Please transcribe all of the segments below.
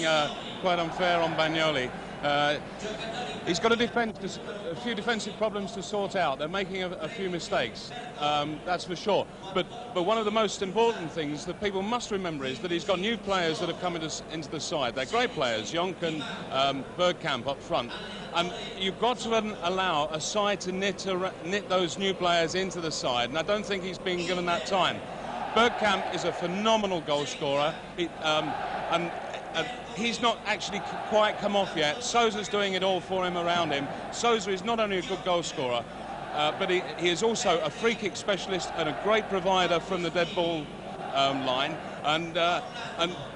being quite unfair on Bagnoli. He's got a few defensive problems to sort out. They're making a few mistakes, that's for sure. But one of the most important things that people must remember is that he's got new players that have come into the side. They're great players, Jonk and Bergkamp up front. And you've got to allow a side to knit those new players into the side, and I don't think he's been given that time. Bergkamp is a phenomenal goal scorer, and he's not actually quite come off yet. Sousa's doing it all for him around him. Sousa is not only a good goal scorer, but he is also a free kick specialist and a great provider from the dead ball line. And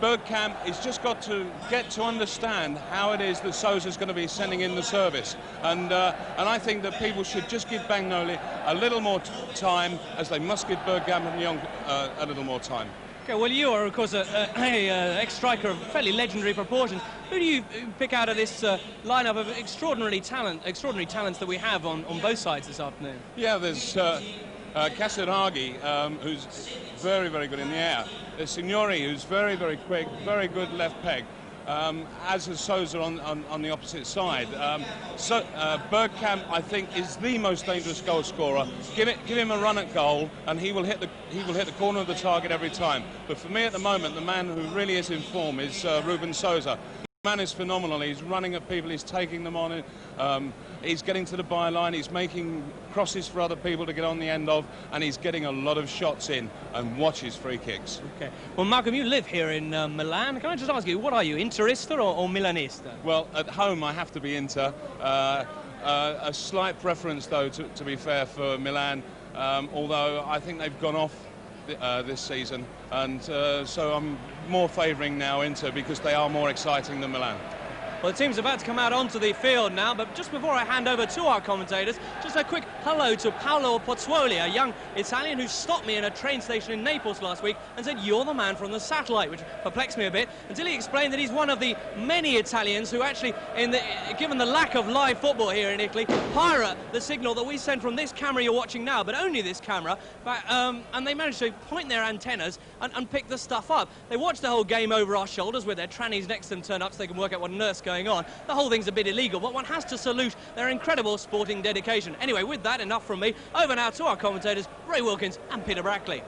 Bergkamp has just got to get to understand how it is that Sousa's going to be sending in the service. And I think that people should just give Bagnoli a little more time, as they must give Bergkamp and Jonk a little more time. Okay, well, you are, of course, an ex-striker of fairly legendary proportions. Who do you pick out of this lineup of extraordinary talents that we have on both sides this afternoon? Yeah, there's Casiraghi, who's very, very good in the air. There's Signori, who's very, very quick, very good left peg. As is Sousa on the opposite side. Bergkamp, I think, is the most dangerous goal scorer. Give him a run at goal, and he will hit the corner of the target every time. But for me, at the moment, the man who really is in form is Ruben Sousa. The man is phenomenal. He's running at people. He's taking them on. He's getting to the byline. He's making crosses for other people to get on the end of, and he's getting a lot of shots in. And watch his free kicks. Okay. Well, Malcolm, you live here in Milan. Can I just ask you, what are you, Interista or Milanista? Well, at home I have to be Inter. A slight preference, though, to be fair, for Milan. Although I think they've gone off this season, and so I'm more favouring now Inter because they are more exciting than Milan. Well, the team's about to come out onto the field now, but just before I hand over to our commentators, just a quick hello to Paolo Pozzuoli, a young Italian who stopped me in a train station in Naples last week and said, "You're the man from the satellite," which perplexed me a bit, until he explained that he's one of the many Italians who actually, given the lack of live football here in Italy, pirate the signal that we send from this camera you're watching now, but only this camera, and they managed to point their antennas and pick the stuff up. They watched the whole game over our shoulders with their trannies next to them turned up so they can work out what on earth's going on. The whole thing's a bit illegal, but one has to salute their incredible sporting dedication. Anyway, with that, enough from me. Over now to our commentators, Ray Wilkins and Peter Brackley.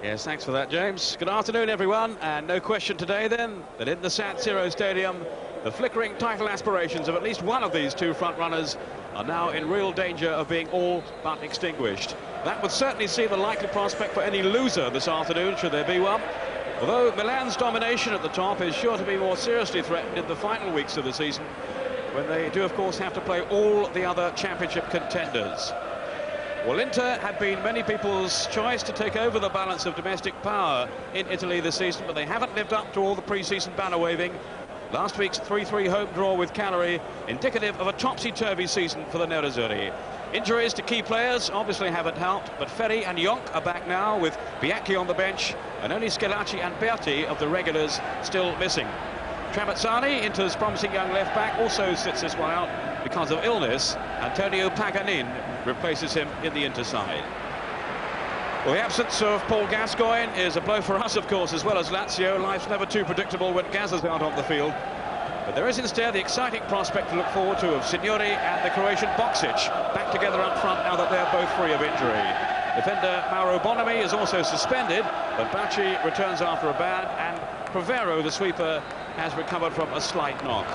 Yes, thanks for that, James. Good afternoon, everyone. And no question today, then, that in the San Siro Stadium, the flickering title aspirations of at least one of these two front-runners are now in real danger of being all but extinguished. That would certainly see the likely prospect for any loser this afternoon, should there be one. Although Milan's domination at the top is sure to be more seriously threatened in the final weeks of the season, when they do, of course, have to play all the other championship contenders. Well, Inter had been many people's choice to take over the balance of domestic power in Italy this season, but they haven't lived up to all the pre-season banner waving. Last week's 3-3 home draw with Cagliari, indicative of a topsy-turvy season for the Nerazzurri. Injuries to key players obviously haven't helped, but Ferri and Jonk are back now, with Bianchi on the bench, and only Schillaci and Berti of the regulars still missing. Trapazzani, Inter's promising young left-back, also sits this one out because of illness. Antonio Paganin replaces him in the Inter side. Well, the absence of Paul Gascoigne is a blow for us, of course, as well as Lazio. Life's never too predictable when Gaz is out on the field. But there is instead the exciting prospect to look forward to of Signori and the Croatian Boksic back together up front now that they're both free of injury. Defender Mauro Bonomi is also suspended, but Bacci returns after a ban, and Provero, the sweeper, has recovered from a slight knock.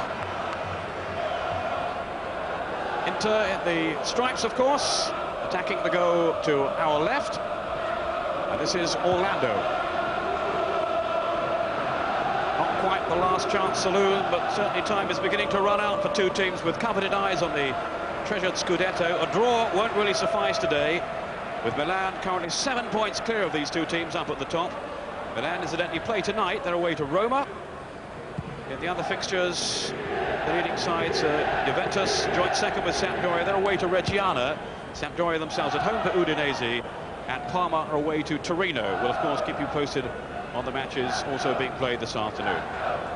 Inter in the stripes, of course, attacking the goal to our left, and this is Orlando. Not quite the last chance saloon, but certainly time is beginning to run out for two teams with coveted eyes on the treasured Scudetto. A draw won't really suffice today, with Milan currently 7 points clear of these two teams up at the top. Milan incidentally play tonight. They're away to Roma. In the other fixtures, the leading sides, Juventus, joint second with Sampdoria. They're away to Reggiana. Sampdoria themselves at home to Udinese, and Parma are away to Torino. We'll, of course, keep you posted on the matches also being played this afternoon.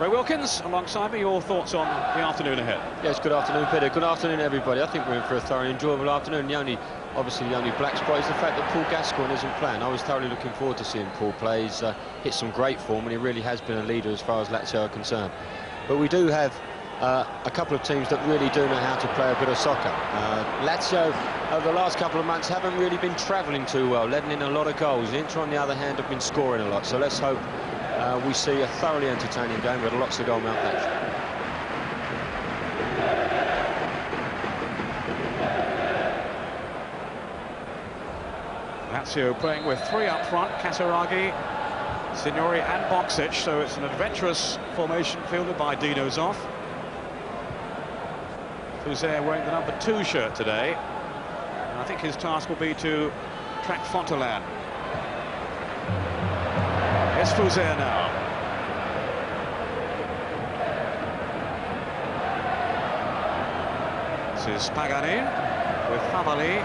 Ray Wilkins, alongside me, your thoughts on the afternoon ahead? Yes, good afternoon, Peter. Good afternoon, everybody. I think we're in for a thoroughly enjoyable afternoon. The only obviously the only black spot is the fact that Paul Gascoigne isn't playing. I was thoroughly looking forward to seeing Paul play. He's hit some great form, and he really has been a leader as far as Lazio are concerned. But we do have a couple of teams that really do know how to play a bit of soccer. Lazio, over the last couple of months, haven't really been travelling too well, letting in a lot of goals. Inter, on the other hand, have been scoring a lot. So let's hope we see a thoroughly entertaining game with lots of goal mouth action. Lazio playing with three up front: Casiraghi, Signori and Boksic, so it's an adventurous formation fielded by Dino Zoff. Fouzer wearing the number 2 shirt today, and I think his task will be to track Fontelan. It's Fouzer now. This is Paganin with Favali,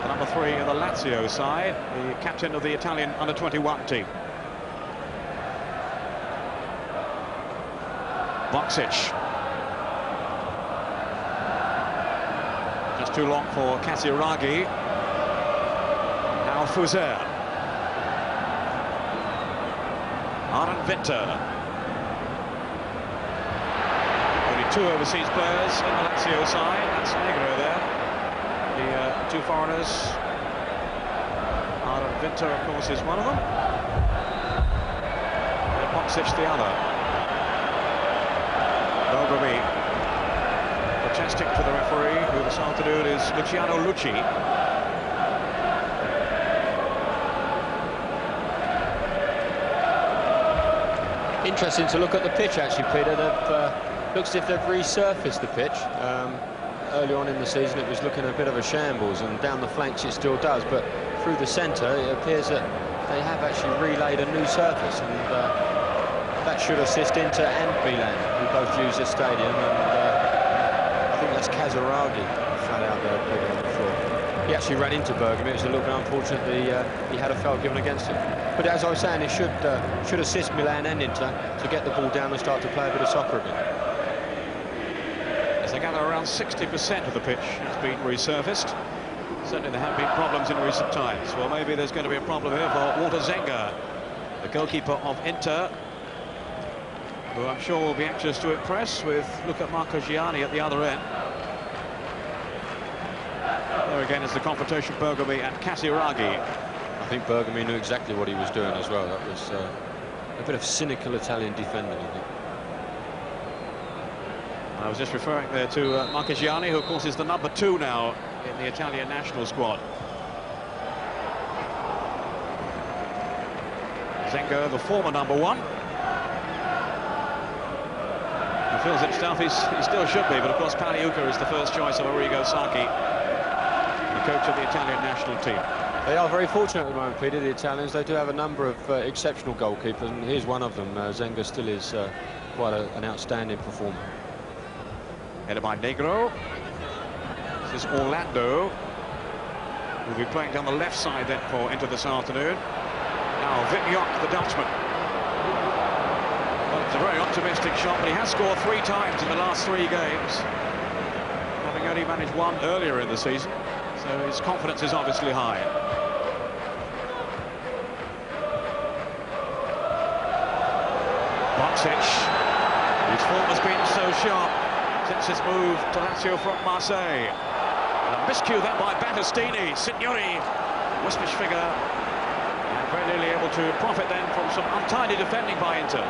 the number 3 in the Lazio side, the captain of the Italian under-21 team. Boksic. Just too long for Casiraghi. Now Fouzer. Arden Winter. Only 2 overseas players in the Lazio side. That's Negro there. The 2 foreigners. Arden Winter, of course, is one of them. And Boksic the other. Belgrami protesting to the referee, who this afternoon is Luciano Lucci. Interesting to look at the pitch, actually, Peter. Looks as if they've resurfaced the pitch. Early on in the season it was looking a bit of a shambles, and down the flanks it still does, but through the centre it appears that they have actually relayed a new surface, and that should assist Inter and Milan, who both use this stadium. And I think that's Casiraghi fell out there on the floor. He actually ran into Bergami. It was a little bit unfortunate that he had a foul given against him. But as I was saying, it should assist Milan and Inter to get the ball down and start to play a bit of soccer again. As they gather, around 60% of the pitch has been resurfaced. Certainly there have been problems in recent times. Well, maybe there's going to be a problem here for Walter Zenga, the goalkeeper of Inter, who I'm sure will be anxious to impress with Luca Marcogiani at the other end. There again is the confrontation, Bergami and Casiraghi. I think Bergami knew exactly what he was doing as well. That was a bit of cynical Italian defending, I think. I was just referring there to Marcogiani, who of course is the number 2 now in the Italian national squad. Zenga, the former number 1. He feels himself, he still should be, but of course Paliuca is the first choice of Arrigo Sacchi, the coach of the Italian national team. They are very fortunate at the moment, Peter, the Italians. They do have a number of exceptional goalkeepers, and here's one of them. Zenga still is quite an outstanding performer. Headed by Negro. This is Orlando, who will be playing down the left side then for Inter this afternoon. Now Vignok, the Dutchman. Well, it's a very optimistic shot, but he has scored 3 times in the last 3 games, having only managed 1 earlier in the season, so his confidence is obviously high. Boksic, whose form has been so sharp since his move to Lazio from Marseille. And a miscue then by Battistini. Signori, wispish figure, and very nearly able to profit then from some untidy defending by Inter.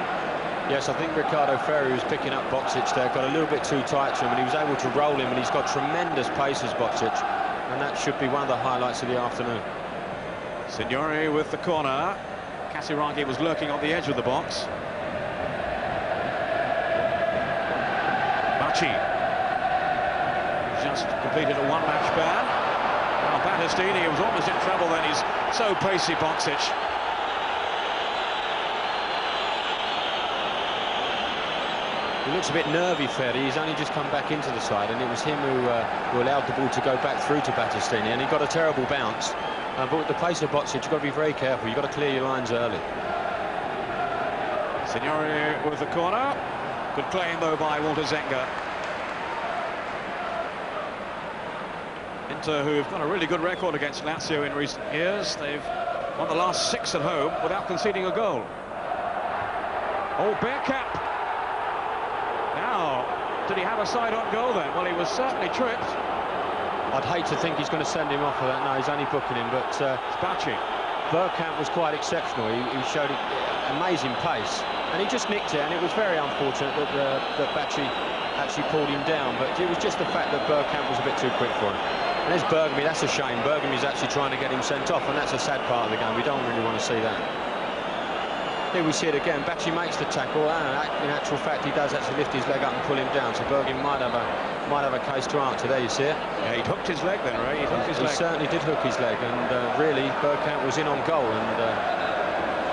Yes, I think Riccardo Ferri was picking up Boksic there, got a little bit too tight to him, and he was able to roll him, and he's got tremendous pace as Boksic, and that should be one of the highlights of the afternoon. Signori with the corner. Casiraghi was lurking on the edge of the box. Just completed a 1-match ban. Now Battistini, he was almost in trouble then. He's so pacey, Boksic. He looks a bit nervy, Ferri. He's only just come back into the side, and it was him who allowed the ball to go back through to Battistini, and he got a terrible bounce. But with the pace of Boksic, you've got to be very careful. You've got to clear your lines early. Signori with the corner. Good claim, though, by Walter Zenga. Inter, who've got a really good record against Lazio in recent years. They've won the last 6 at home without conceding a goal. Oh, Bergkamp. Now, did he have a side on goal then? Well, he was certainly tripped. I'd hate to think he's going to send him off for that. No, he's only booking him, but Bacci. Bergkamp was quite exceptional. He showed amazing pace, and he just nicked it, and it was very unfortunate that Bacci actually pulled him down, but it was just the fact that Bergkamp was a bit too quick for him. And there's Bergamy, that's a shame. Bergamy's actually trying to get him sent off, and that's a sad part of the game. We don't really want to see that. Here we see it again. Bacci makes the tackle, and in actual fact, he does actually lift his leg up and pull him down, so Bergamy might have a case to answer. There you see it. Yeah, he hooked his leg then, Ray. He hooked his leg. He certainly did hook his leg, and really, Bergkamp was in on goal,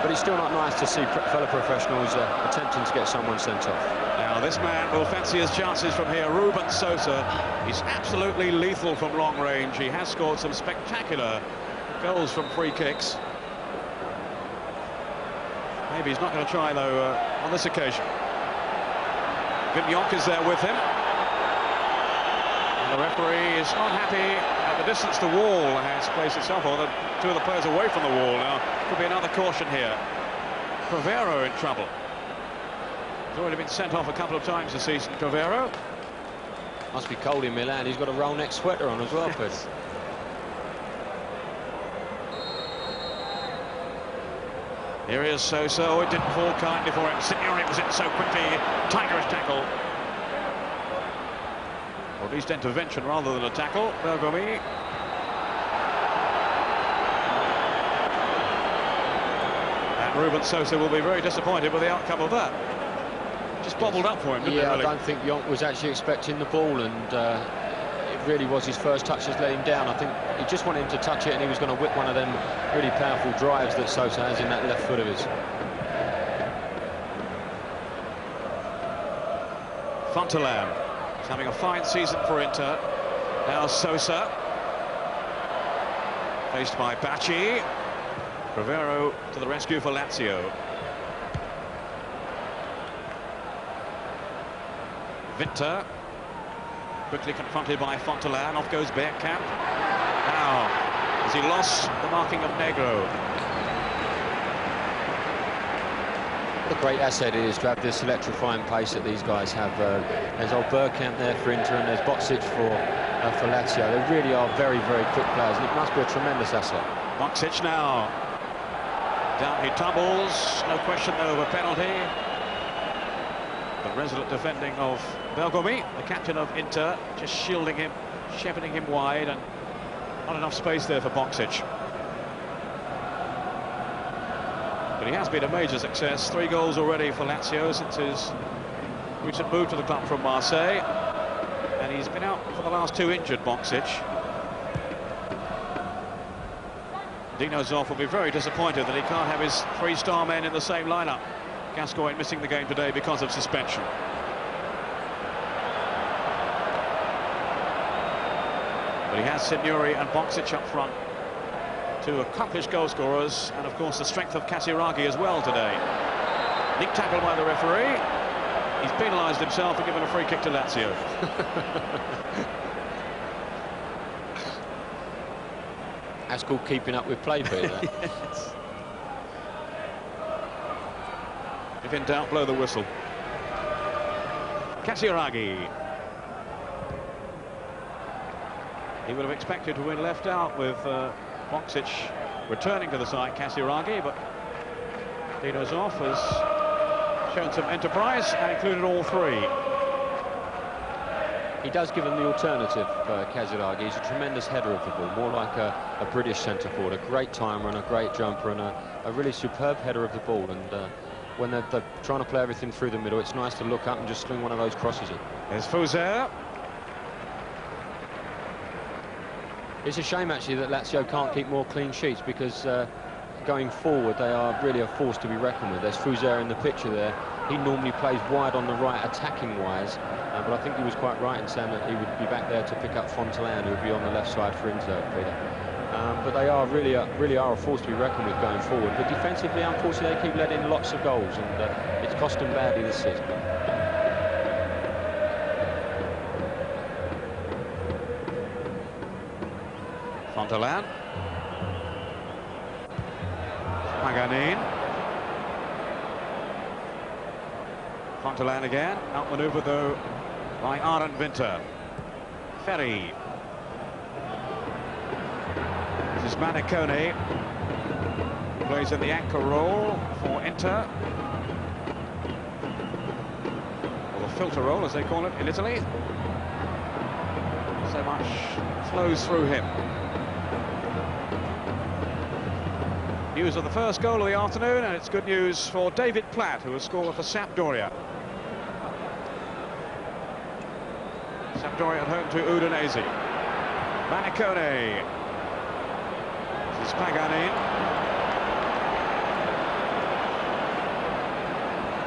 but it's still not nice to see fellow professionals attempting to get someone sent off. Now, this man will fancy his chances from here. Ruben Sosa. He's absolutely lethal from long range. He has scored some spectacular goals from free kicks. Maybe he's not going to try, though, on this occasion. Vignoc is there with him. And the referee is not happy at the distance the wall has placed itself, or the two of the players away from the wall. Now, could be another caution here. Crivero in trouble. He's already been sent off a couple of times this season, Crivero. Must be cold in Milan. He's got a roll-neck sweater on as well, Chris. Here is Sosa. Oh, it didn't fall kindly for him. Signori was in so quickly. Tigerish tackle. Or at least intervention rather than a tackle. Bergamy. And Ruben Sosa will be very disappointed with the outcome of that. Just bobbled up for him, didn't it, really? I don't think Jonk was actually expecting the ball, and it really was his first touch that's let him down. I think he just wanted him to touch it, and he was going to whip one of them really powerful drives that Sosa has in that left foot of his. Fontelan is having a fine season for Inter. Now Sosa, faced by Bacci. Crivero to the rescue for Lazio. Winter, quickly confronted by Fontelan. Off goes Bergkamp. Now, has he lost the marking of Negro? What a great asset it is to have this electrifying pace that these guys have. There's old Bergkamp there for Inter, and there's Boksic for Lazio. They really are very, very quick players, and it must be a tremendous asset. Boksic now. Down he tumbles. No question though of a penalty. The resolute defending of Bergamy, the captain of Inter, just shielding him, shepherding him wide, and not enough space there for Boksic. But he has been a major success. 3 goals already for Lazio since his recent move to the club from Marseille. And he's been out for the last 2 injured, Boksic. Dino Zoff will be very disappointed that he can't have his 3-star men in the same lineup. Gascoigne missing the game today because of suspension. But he has Signori and Boksic up front, 2 accomplished goal scorers, and of course the strength of Casiraghi as well today. Nick tackled by the referee. He's penalised himself and given a free kick to Lazio. That's called keeping up with play, Peter. Yes. If in doubt, blow the whistle. Casiraghi. He would have expected to win left out with Boksic returning to the side, Casiraghi, but Dino Zoff has shown some enterprise and included all 3. He does give him the alternative, Casiraghi. He's a tremendous header of the ball, more like a British centre forward, a great timer and a great jumper, and a really superb header of the ball. And when they're trying to play everything through the middle, it's nice to look up and just sling one of those crosses in. There's Fouzer. It's a shame, actually, that Lazio can't keep more clean sheets, because going forward, they are really a force to be reckoned with. There's Fouzer in the picture there. He normally plays wide on the right, attacking-wise, but I think he was quite right in saying that he would be back there to pick up Fontelan, who would be on the left side for Inter, Peter. But they are really are a force to be reckoned with going forward. But defensively, unfortunately, they keep letting lots of goals, and it's cost them badly this season. Fontelan. Paganin. Fontelan again. Outmaneuvered though by Arend Winter. Ferry. This is Manicone. Plays in the anchor role for Inter. Or the filter role, as they call it in Italy. So much flows through him. News of the first goal of the afternoon, and it's good news for David Platt, who has scored for Sampdoria. Sampdoria at home to Udinese. Manicone. This is Paganin.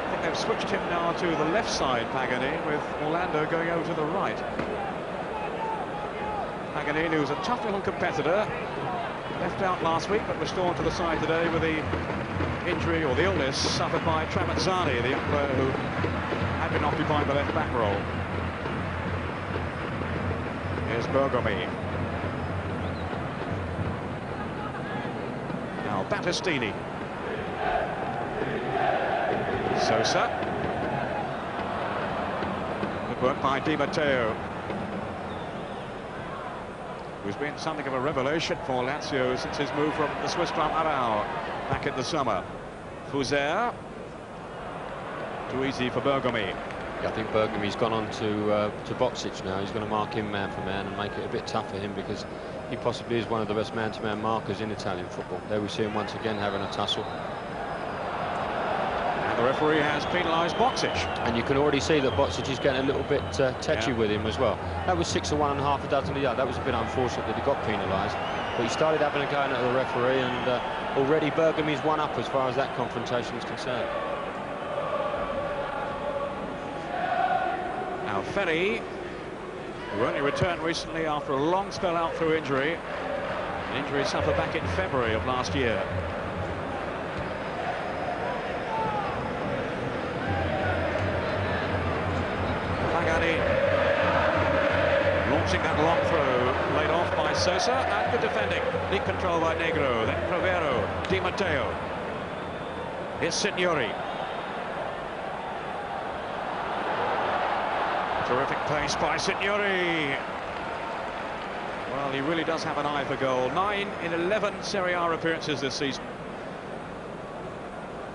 I think they've switched him now to the left side, Paganin, with Orlando going over to the right. Paganin, who's a tough little competitor, left out last week but restored to the side today with the injury or the illness suffered by Tramezzani, the young player who had been occupying the left back role. Here's Bergomi. Now Battistini. Sosa. Good work by Di Matteo, who's been something of a revelation for Lazio since his move from the Swiss club Aarau back in the summer. Fuser. Too easy for Bergomi. I think Bergomi's gone on to Boksic now. He's going to mark him man for man and make it a bit tough for him, because he possibly is one of the best man-to-man markers in Italian football. There we see him once again having a tussle. And the referee has penalised Boksic. And you can already see that Boksic is getting a little bit tetchy with him as well. That was 6 to 1 and half a dozen to the other. That was a bit unfortunate that he got penalised. But he started having a go at the referee, and already Bergomi's one up as far as that confrontation is concerned. Now Ferry, who only returned recently after a long spell out through injury. An injury suffered back in February of last year. Paganin launching that long throw, laid off by Sosa, and good defending. Lead control by Negro, then Provero, Di Matteo. Here's Signori. Terrific pace by Signori. Well, he really does have an eye for goal. 9 in 11 Serie A appearances this season.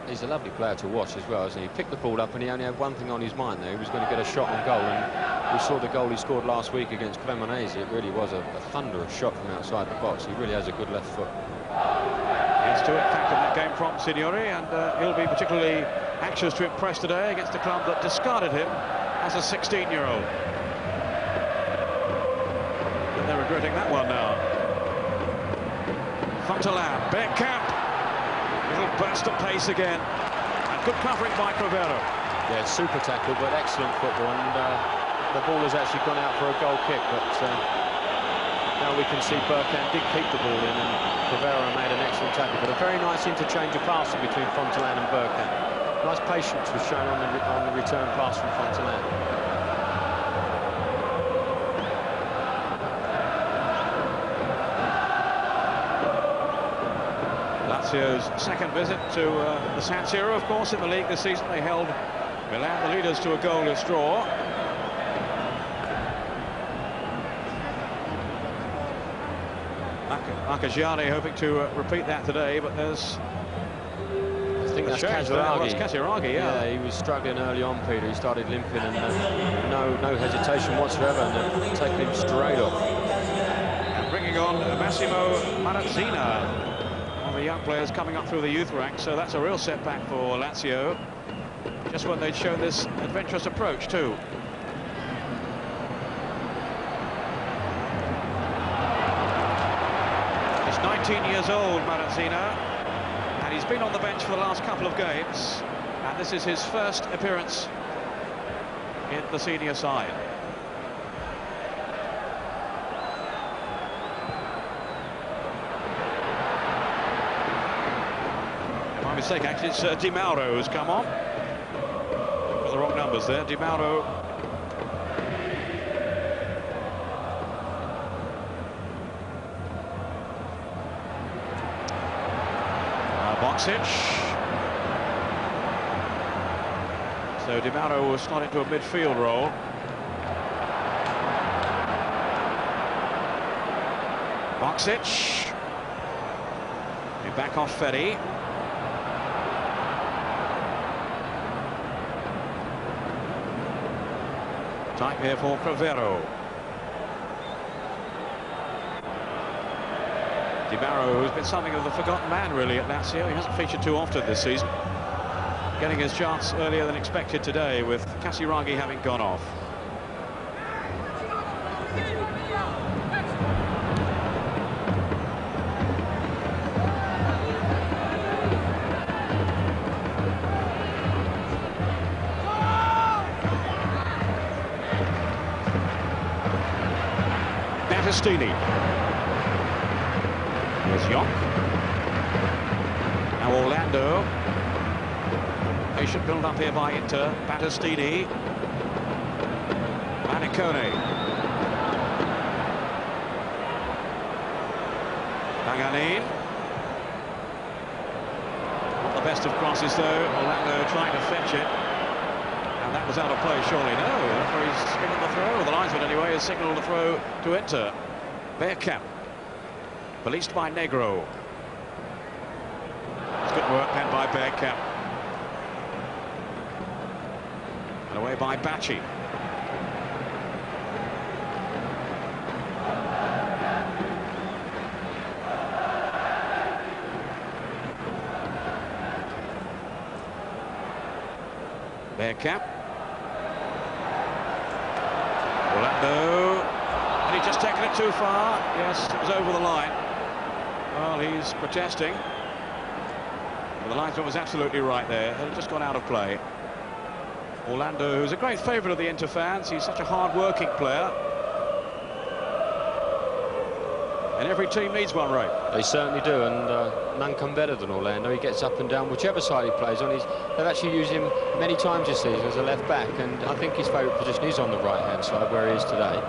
He's a lovely player to watch as well, isn't he? He picked the ball up and he only had one thing on his mind there. He was going to get a shot on goal, and we saw the goal he scored last week against Cremonese. It really was a thunderous shot from outside the box. He really has a good left foot. Here's to it, fact in that game from Signori, and he'll be particularly anxious to impress today against a club that discarded him as a 16-year-old. And they're regretting that one now. Fontelan, Bergkamp. Little burst of pace again. And good covering by Provero. Yeah, super tackle, but excellent football. And the ball has actually gone out for a goal kick. But now we can see Bergkamp did keep the ball in, and Provero made an excellent tackle. But a very nice interchange of passing between Fontelan and Bergkamp. Nice patience was shown on the return pass from Fontelan. Lazio's second visit to the San Siro, of course, in the league this season. They held Milan, the leaders, to a goalless draw. Marcagiani hoping to repeat that today, but there's... I think that's Casiraghi, yeah. He was struggling early on, Peter. He started limping, and no hesitation whatsoever, and they're taking him straight off. And bringing on Massimo Marazzina, one of the young players coming up through the youth ranks, so that's a real setback for Lazio. Just when they'd shown this adventurous approach too. He's 19 years old, Marazzina. And he's been on the bench for the last couple of games, and this is his first appearance in the senior side. If my mistake, actually, it's Di Mauro who's come on. Got the wrong numbers there. Di Mauro. Boksic. So Di Mauro will slot into a midfield role. Boksic. Back off Ferry. Time here for Crivero. Di Mauro, who's been something of the forgotten man really at Lazio. He hasn't featured too often this season. Getting his chance earlier than expected today, with Casiraghi having gone off. Battistini. Here's Young. Now Orlando. Patient build up here by Inter. Battistini. Manicone. Paganin. Not the best of crosses though. Orlando trying to fetch it. And that was out of play, surely. No, the referee's signalled the throw. The linesman anyway has signalled the throw to Inter. Bergkamp. Policed by Negro. It's good work then by Bergkamp. And away by Bacci. Bergkamp. Orlando. And he's just taken it too far. Yes, it was over the line. Well, he's protesting. Well, the linesman was absolutely right there. It had just gone out of play. Orlando, who's a great favourite of the Inter fans. He's such a hard-working player. And every team needs one, Ray. They certainly do, and none come better than Orlando. He gets up and down whichever side he plays on. They've actually used him many times this season as a left back, and I think his favourite position is on the right-hand side, where he is today.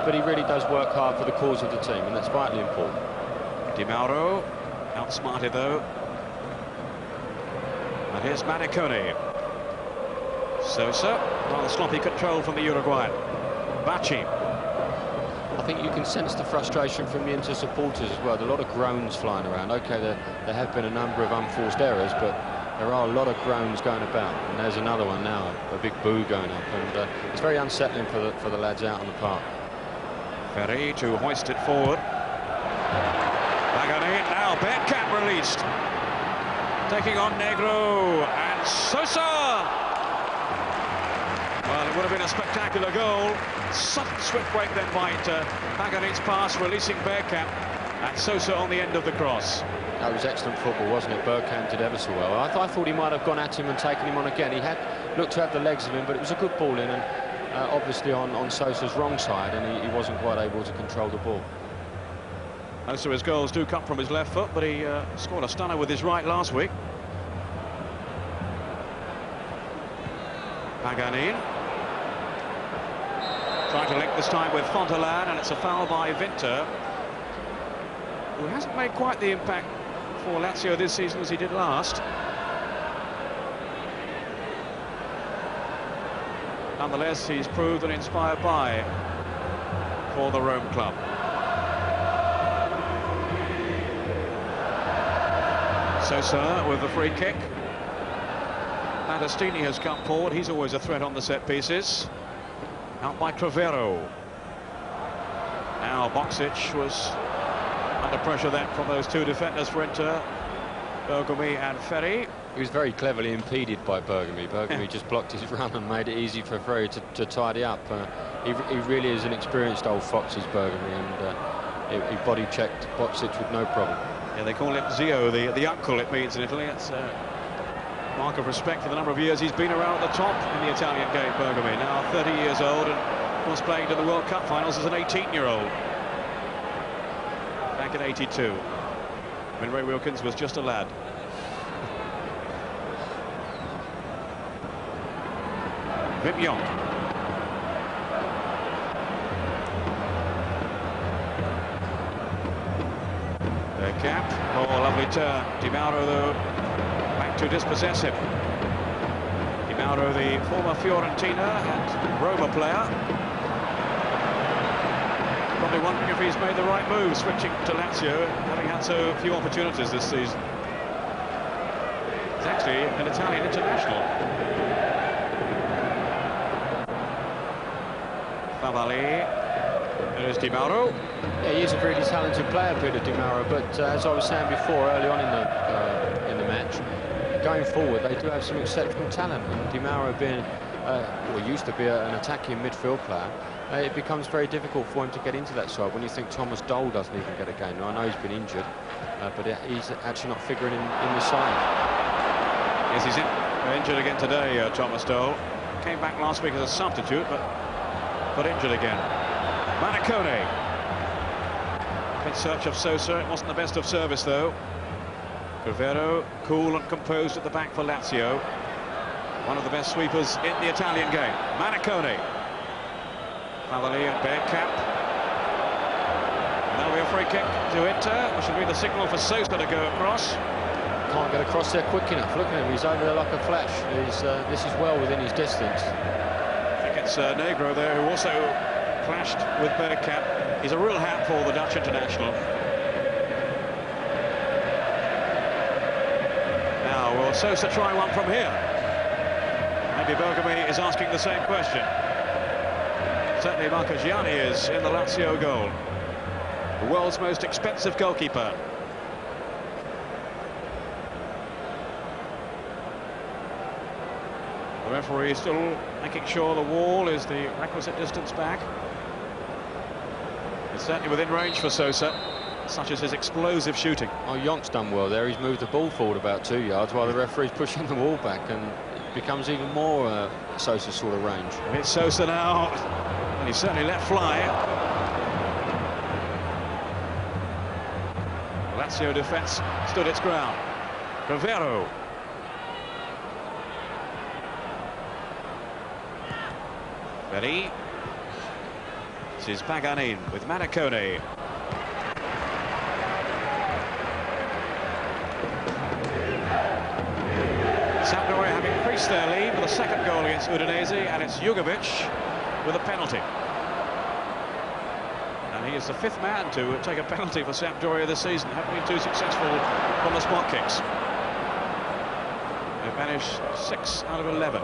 But he really does work hard for the cause of the team, and that's vitally important. Di Mauro, outsmarted though. And here's Manicone. Sosa, rather sloppy control from the Uruguayan. Bacci. I think you can sense the frustration from the Inter supporters as well. There are a lot of groans flying around. OK, there have been a number of unforced errors, but there are a lot of groans going about. And there's another one now, a big boo going up. And it's very unsettling for the lads out on the park. Ferry to hoist it forward. Paganin, now Bergkamp released. Taking on Negro and Sosa. Well, it would have been a spectacular goal. Soft, swift break then by Paganin's pass, releasing Bergkamp, and Sosa on the end of the cross. That was excellent football, wasn't it? Bergkamp did ever so well. I thought he might have gone at him and taken him on again. He had looked to have the legs of him, but it was a good ball in, and obviously on Sosa's wrong side, and he wasn't quite able to control the ball. Most of his goals do come from his left foot, but he scored a stunner with his right last week. Paganin. Trying to link this time with Fontelan, and it's a foul by Vinter, who hasn't made quite the impact for Lazio this season as he did last. Nonetheless, he's proved an inspired buy for the Rome club. Sosa with the free kick. Battistini has come forward. He's always a threat on the set pieces. Out by Crivero. Now Boksic was under pressure then from those two defenders for Inter, Bergami and Ferry. He was very cleverly impeded by Bergami. Bergami just blocked his run and made it easy for Ferry to tidy up. He really is an experienced old fox, is Bergami, and he body checked Boksic with no problem. Yeah, they call him Zio, the uncle it means in Italy. It's mark of respect for the number of years he's been around at the top in the Italian game, Bergami. Now 30 years old and, of course, playing in the World Cup finals as an 18-year-old. Back in '82, when Ray Wilkins was just a lad. Wim Jonk. Bergkamp. Oh, lovely Lovely turn. Di Mauro, though, back to dispossess him. Di Mauro, the former Fiorentina and Roma player. Probably wondering if he's made the right move, switching to Lazio, having had so few opportunities this season. He's actually an Italian international. Favali. There is Di Mauro. Yeah, he is a really talented player, Peter Di Mauro, but as I was saying before, early on in the match, going forward, they do have some exceptional talent. And Di Mauro being, well, used to be an attacking midfield player, it becomes very difficult for him to get into that side when you think Thomas Dole doesn't even get a game. Now, I know he's been injured, but he's actually not figuring in the side. Yes, he's injured again today, Thomas Dole. Came back last week as a substitute, but injured again. Manicone. In search of Sosa. It wasn't the best of service, though. Crivero, cool and composed at the back for Lazio. One of the best sweepers in the Italian game. Manicone. Favali and Bergkamp. That'll be a free kick to Inter, which will be the signal for Sosa to go across. Can't get across there quick enough. Look at him, he's over there like a flash. This is well within his distance. I think it's Negro there who also clashed with Bergkamp. He's a real handful, the Dutch international. Now, will Sosa try one from here? Maybe Bergkamp is asking the same question. Certainly Marcagiani is in the Lazio goal. The world's most expensive goalkeeper. The referee is still making sure the wall is the requisite distance back. It's certainly within range for Sosa, such as his explosive shooting. Oh, Yonk's done well there. He's moved the ball forward about 2 yards while the referee's pushing the wall back, and it becomes even more Sosa sort of range. It's Sosa now, and he certainly let fly. Lazio defence stood its ground. Crivero. Ready. This is Paganin with Manicone. Sampdoria have increased their lead with a second goal against Udinese, and it's Jugovic with a penalty. And he is the fifth man to take a penalty for Sampdoria this season. Haven't been too successful from the spot kicks. They've managed 6 out of 11.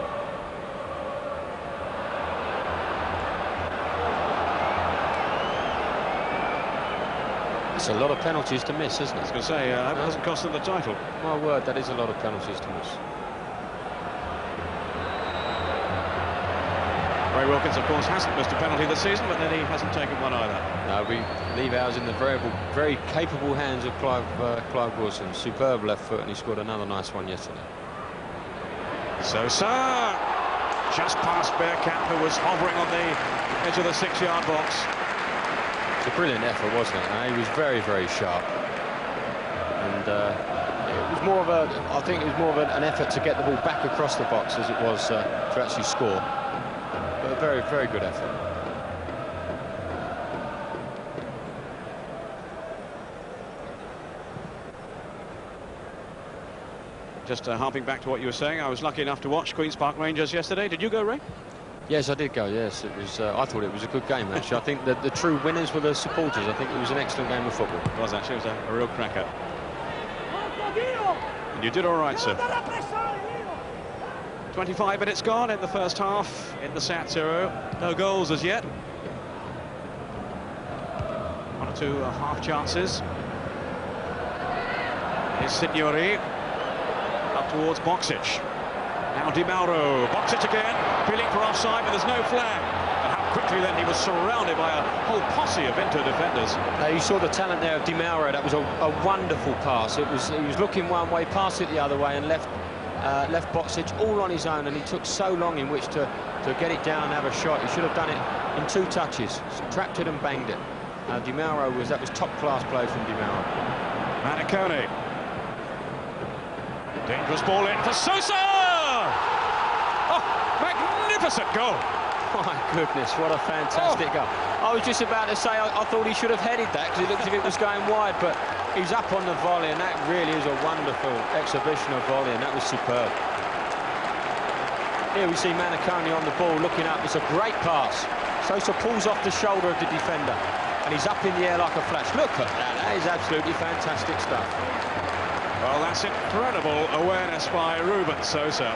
It's a lot of penalties to miss, isn't it? I was going to say, that doesn't cost them the title. My word, that is a lot of penalties to miss. Ray Wilkins, of course, hasn't missed a penalty this season, but then he hasn't taken one either. No, we leave ours in the very capable hands of Clive Wilson. Superb left foot, and he scored another nice one yesterday. Sosa, just past Bergkamp, who was hovering on the edge of the 6-yard box. It's a brilliant effort, wasn't it? He was very, very sharp, and it was more of I think it was more of an effort to get the ball back across the box as it was to actually score. But a very, very good effort. Just harping back to what you were saying, I was lucky enough to watch Queen's Park Rangers yesterday. Did you go, Ray? Yes, I did go, yes. It was. I thought it was a good game, actually. I think that the true winners were the supporters. I think it was an excellent game of football. It was, actually. It was a real cracker. And you did all right, sir. 25 minutes gone in the first half in the Sat Zero. No goals as yet. 1 or 2 half chances. Here's Signori. Up towards Boksic. Now Di Mauro, Boksic again, appealing for offside, but there's no flag. And how quickly then he was surrounded by a whole posse of Inter defenders. You saw the talent there of Di Mauro. That was a wonderful pass. He was looking one way, passed it the other way, and left Boksic all on his own. And he took so long in which to get it down and have a shot. He should have done it in 2 touches. Trapped it and banged it. Di Mauro that was top class play from Di Mauro. Manicone. Dangerous ball in for Sosa! Oh, magnificent goal! My goodness, what a fantastic goal. I was just about to say I thought he should have headed that because it looked as if it was going wide, but He's up on the volley, and that really is a wonderful exhibition of volley, and that was superb. Here we see Manicone on the ball, looking up. It's a great pass. Sosa pulls off the shoulder of the defender, and he's up in the air like a flash. Look at that. That is absolutely fantastic stuff. Well, that's incredible awareness by Ruben Sosa.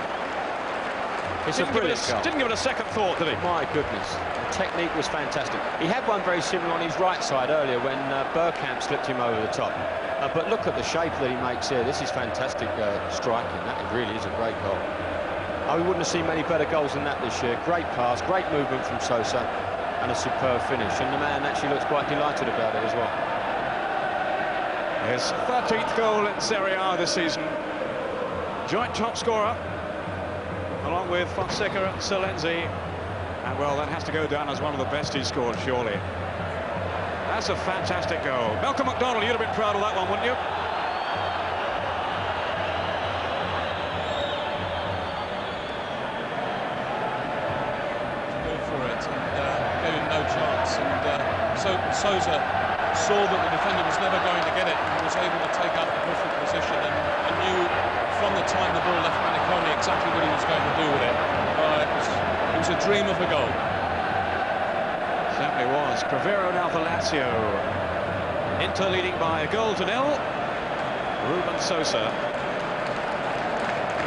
It's a brilliant goal. Didn't give it a second thought, did he? My goodness. The technique was fantastic. He had one very similar on his right side earlier when Bergkamp slipped him over the top. But look at the shape that he makes here. This is fantastic striking. That really is a great goal. We wouldn't have seen many better goals than that this year. Great pass, great movement from Sosa, and a superb finish. And the man actually looks quite delighted about it as well. His 13th goal in Serie A this season. Joint top scorer, along with Fonseca and Salenzi. And, well, that has to go down as one of the best he's scored, surely. That's a fantastic goal. Malcolm McDonald, you'd have been proud of that one, wouldn't you? So Sosa saw that the defender was never going to get it and was able to take up the perfect position and knew from the time the ball left Manicone exactly what he was going to do with it. It was a dream of a goal. Certainly was. Crivero now for Lazio. Inter leading by a goal to nil. Ruben Sosa.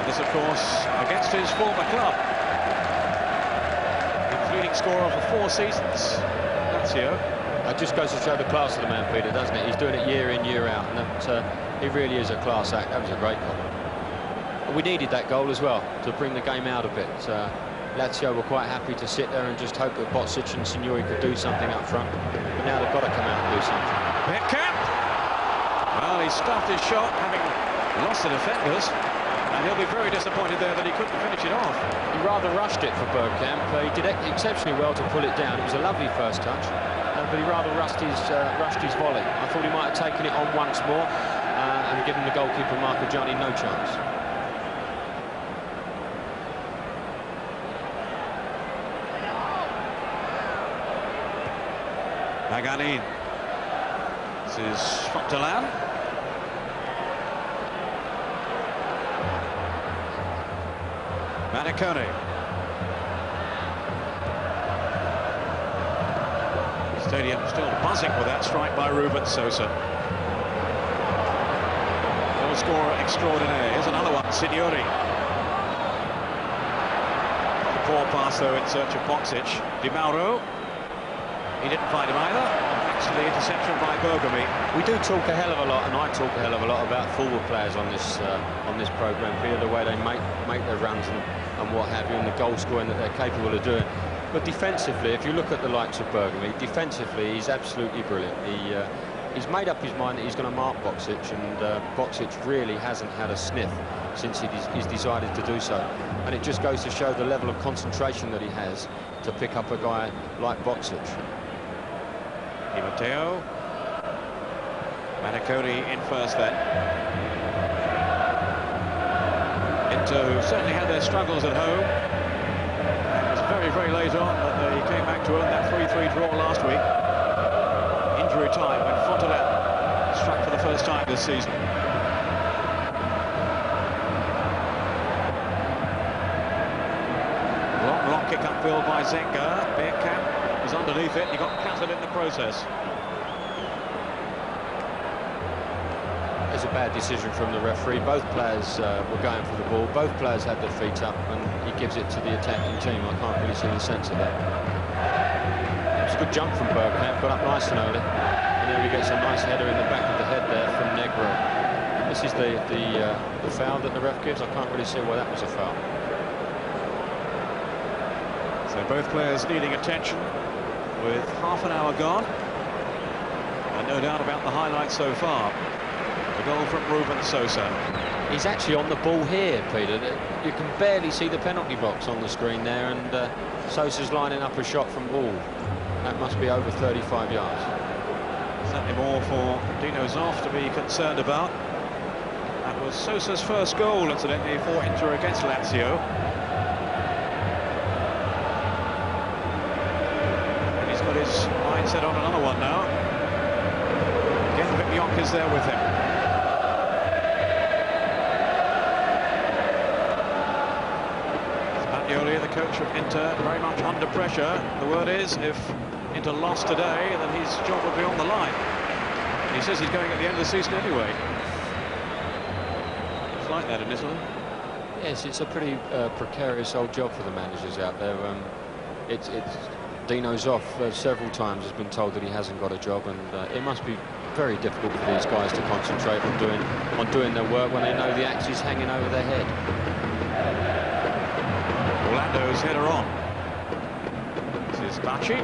This, of course, against his former club. Leading scorer for 4 seasons. Lazio. It just goes to show the class of the man, Peter, doesn't it? He's doing it year in, year out, and that, he really is a class act. That was a great goal. We needed that goal as well to bring the game out a bit. Lazio were quite happy to sit there and just hope that Bocic and Signori could do something up front. But now they've got to come out and do something. Bergkamp! Well, he stuffed his shot, having lost the defenders. And he'll be very disappointed there that he couldn't finish it off. He rather rushed it for Bergkamp. He did exceptionally well to pull it down. It was a lovely first touch, but he rather rushed his volley. I thought he might have taken it on once more and given the goalkeeper Marcogiani no chance. Maganin. This is Fontelan. Manicone. Stadium still buzzing with that strike by Ruben Sosa. Goal scorer extraordinaire. Here's another one, Signori. The poor pass though in search of Bocic. Di Mauro. He didn't find him either. Thanks to the interception by Bergami. We do talk a hell of a lot, and I talk a hell of a lot about forward players on this programme, Peter, the way they make their runs and what have you, and the goal scoring that they're capable of doing. But defensively, if you look at the likes of Bergami, defensively he's absolutely brilliant. He's made up his mind that he's going to mark Bocic, and Bocic really hasn't had a sniff since he's decided to do so. And it just goes to show the level of concentration that he has to pick up a guy like Bocic. Di Matteo. Manicone in first then. Inter, who certainly had their struggles at home. It was very, very late on that they came back to earn that 3-3 draw last week. Injury time when Fontelan struck for the first time this season. Long kick upfield by Zenga. Bergkamp was underneath it. He got countered in the process. It's a bad decision from the referee. Both players were going for the ball. Both players had their feet up, and he gives it to the attacking team. I can't really see the sense of that. It's a good jump from Bergkamp, got up nice and early, and then he gets a nice header in the back of the head there from Negro. This is the foul that the ref gives. I can't really see why that was a foul. So both players needing attention with half an hour gone, and no doubt about the highlights so far. The goal from Ruben Sosa. He's actually on the ball here, Peter. You can barely see the penalty box on the screen there, and Sosa's lining up a shot from ball. That must be over 35 yards. Certainly more for Dino Zoff to be concerned about. That was Sosa's first goal, incidentally, for Inter against Lazio. And he's got his mindset on another one now. Getting a bit beyond Yonk is there with him. Spagnoli, the coach of Inter, very much under pressure. The word is, if Inter lost today, then his job would be on the line. He says he's going at the end of the season anyway. It's like that in Italy. Yes, it's a pretty precarious old job for the managers out there. It's Dino Zoff several times has been told that he hasn't got a job, and it must be very difficult for these guys to concentrate on doing their work when they know the axe is hanging over their head. Orlando's header on. This is Bacci.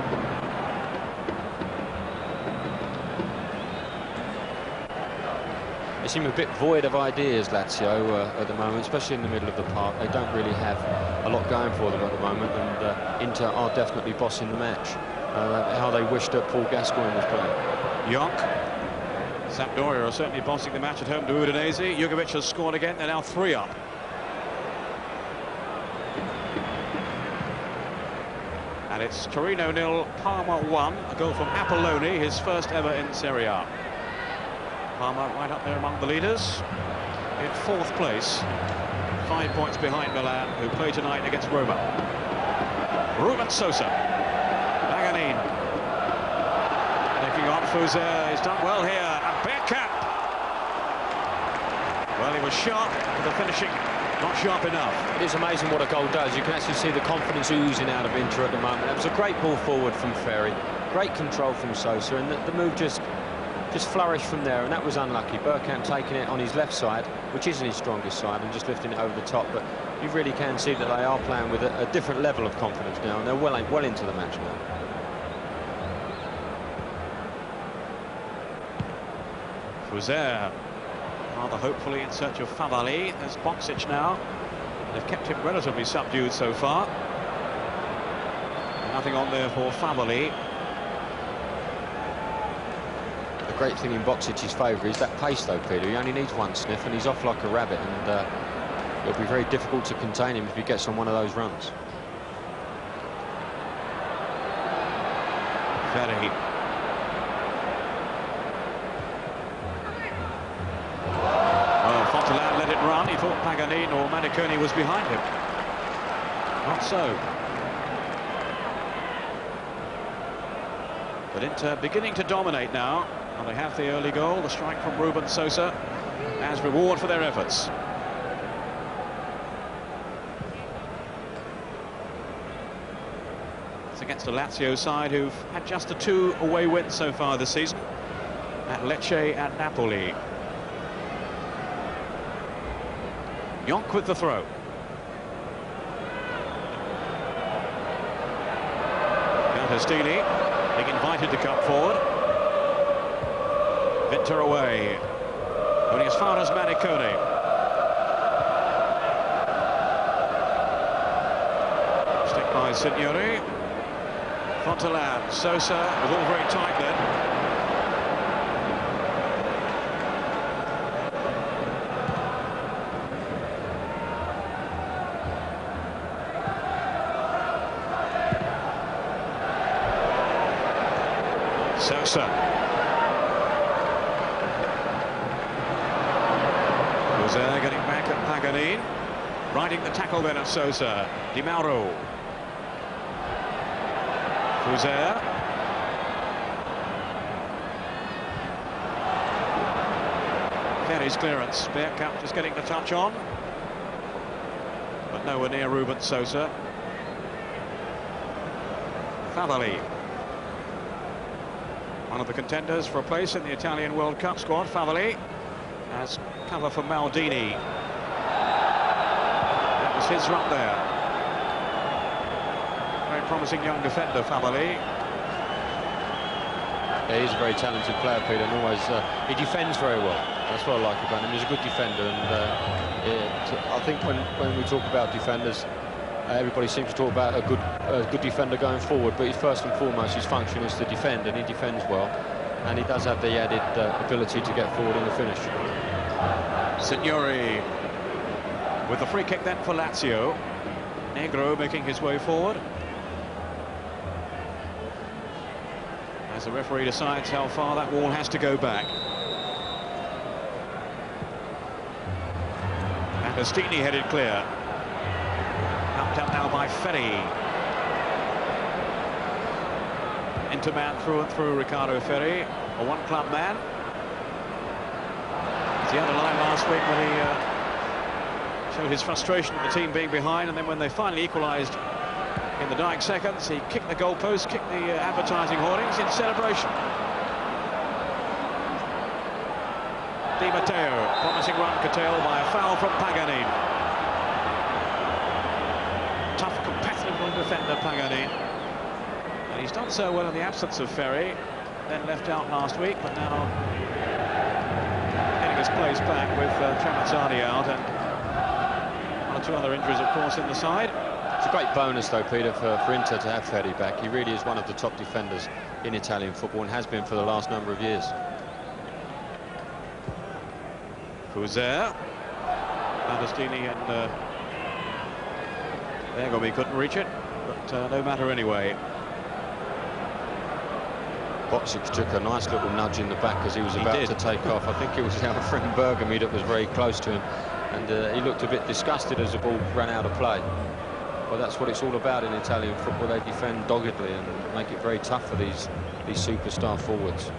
They seem a bit void of ideas, Lazio, at the moment, especially in the middle of the park. They don't really have a lot going for them at the moment, and Inter are definitely bossing the match. How they wish that Paul Gascoigne was playing. Yonk. Sampdoria are certainly bossing the match at home to Udinese. Jugovic has scored again. They're now 3 up. And it's Torino 0, Parma 1. A goal from Apolloni, his first ever in Serie A. Parma right up there among the leaders in 4th place, 5 points behind Milan, who play tonight against Roma. Ruben Sosa, Paganin, taking on Fuser. He's done well here, and Bergkamp. Well, he was sharp, but the finishing not sharp enough. It is amazing what a goal does. You can actually see the confidence oozing out of Inter at the moment. That was a great ball forward from Ferry, great control from Sosa, and the move just flourished from there, and that was unlucky. Bergkamp taking it on his left side, which isn't his strongest side, and just lifting it over the top. But you really can see that they are playing with a different level of confidence now, and they're well into the match now. Fuser, rather hopefully in search of Favali. There's Boksic now. They've kept him relatively subdued so far. Nothing on there for Favali. The great thing in Boksic's favour is that pace, though, Peter. He only needs one sniff, and he's off like a rabbit, and it'll be very difficult to contain him if he gets on one of those runs. Ferry. Well, Fontaine let it run. He thought Paganin or Maniconi was behind him. Not so. But Inter beginning to dominate now. And they have the early goal, the strike from Ruben Sosa, as reward for their efforts. It's against a Lazio side who've had just the 2 away wins so far this season, at Lecce and Napoli. Yonk with the throw. Stili being invited to come forward. Inter away, going as far as Maniconi. Stick by Signori. Fontaine, Sosa, was all very tight then. Sosa. Getting back at Paganin, riding the tackle then at Sosa. Di Mauro. Fuser. Ferry's clearance. Bergkamp just getting the touch on, but nowhere near Ruben Sosa. Favali, one of the contenders for a place in the Italian World Cup squad. Favali as cover for Maldini. That was his run there. Very promising young defender, Favali. Yeah, he's a very talented player, Peter, and always he defends very well. That's what I like about him. He's a good defender, and I think when we talk about defenders, everybody seems to talk about a good defender going forward, but first and foremost his function is to defend, and he defends well, and he does have the added ability to get forward in the finish. Signori with the free kick then for Lazio. Negro making his way forward as the referee decides how far that wall has to go back. Battistini headed clear. Knocked up now by Ferry. Interman through and through, Ricardo Ferry, a one-club man. He had a line last week when he showed his frustration at the team being behind, and then when they finally equalised in the dying seconds, he kicked the goalpost, kicked the advertising hoardings in celebration. Di Matteo, promising run curtailed by a foul from Paganini. Tough, competitive little defender, Paganini. And he's done so well in the absence of Ferry, then left out last week, but now getting his place back with Tramazzani out and one or two other injuries, of course, in the side. It's a great bonus, though, Peter, for Inter to have Ferry back. He really is one of the top defenders in Italian football and has been for the last number of years. Fuser, Battistini and Bergomi couldn't reach it, but no matter anyway. Boxic took a nice little nudge in the back as he was about to take off. I think it was our friend Bergomi that was very close to him, and he looked a bit disgusted as the ball ran out of play. Well, that's what it's all about in Italian football. They defend doggedly and make it very tough for these superstar forwards.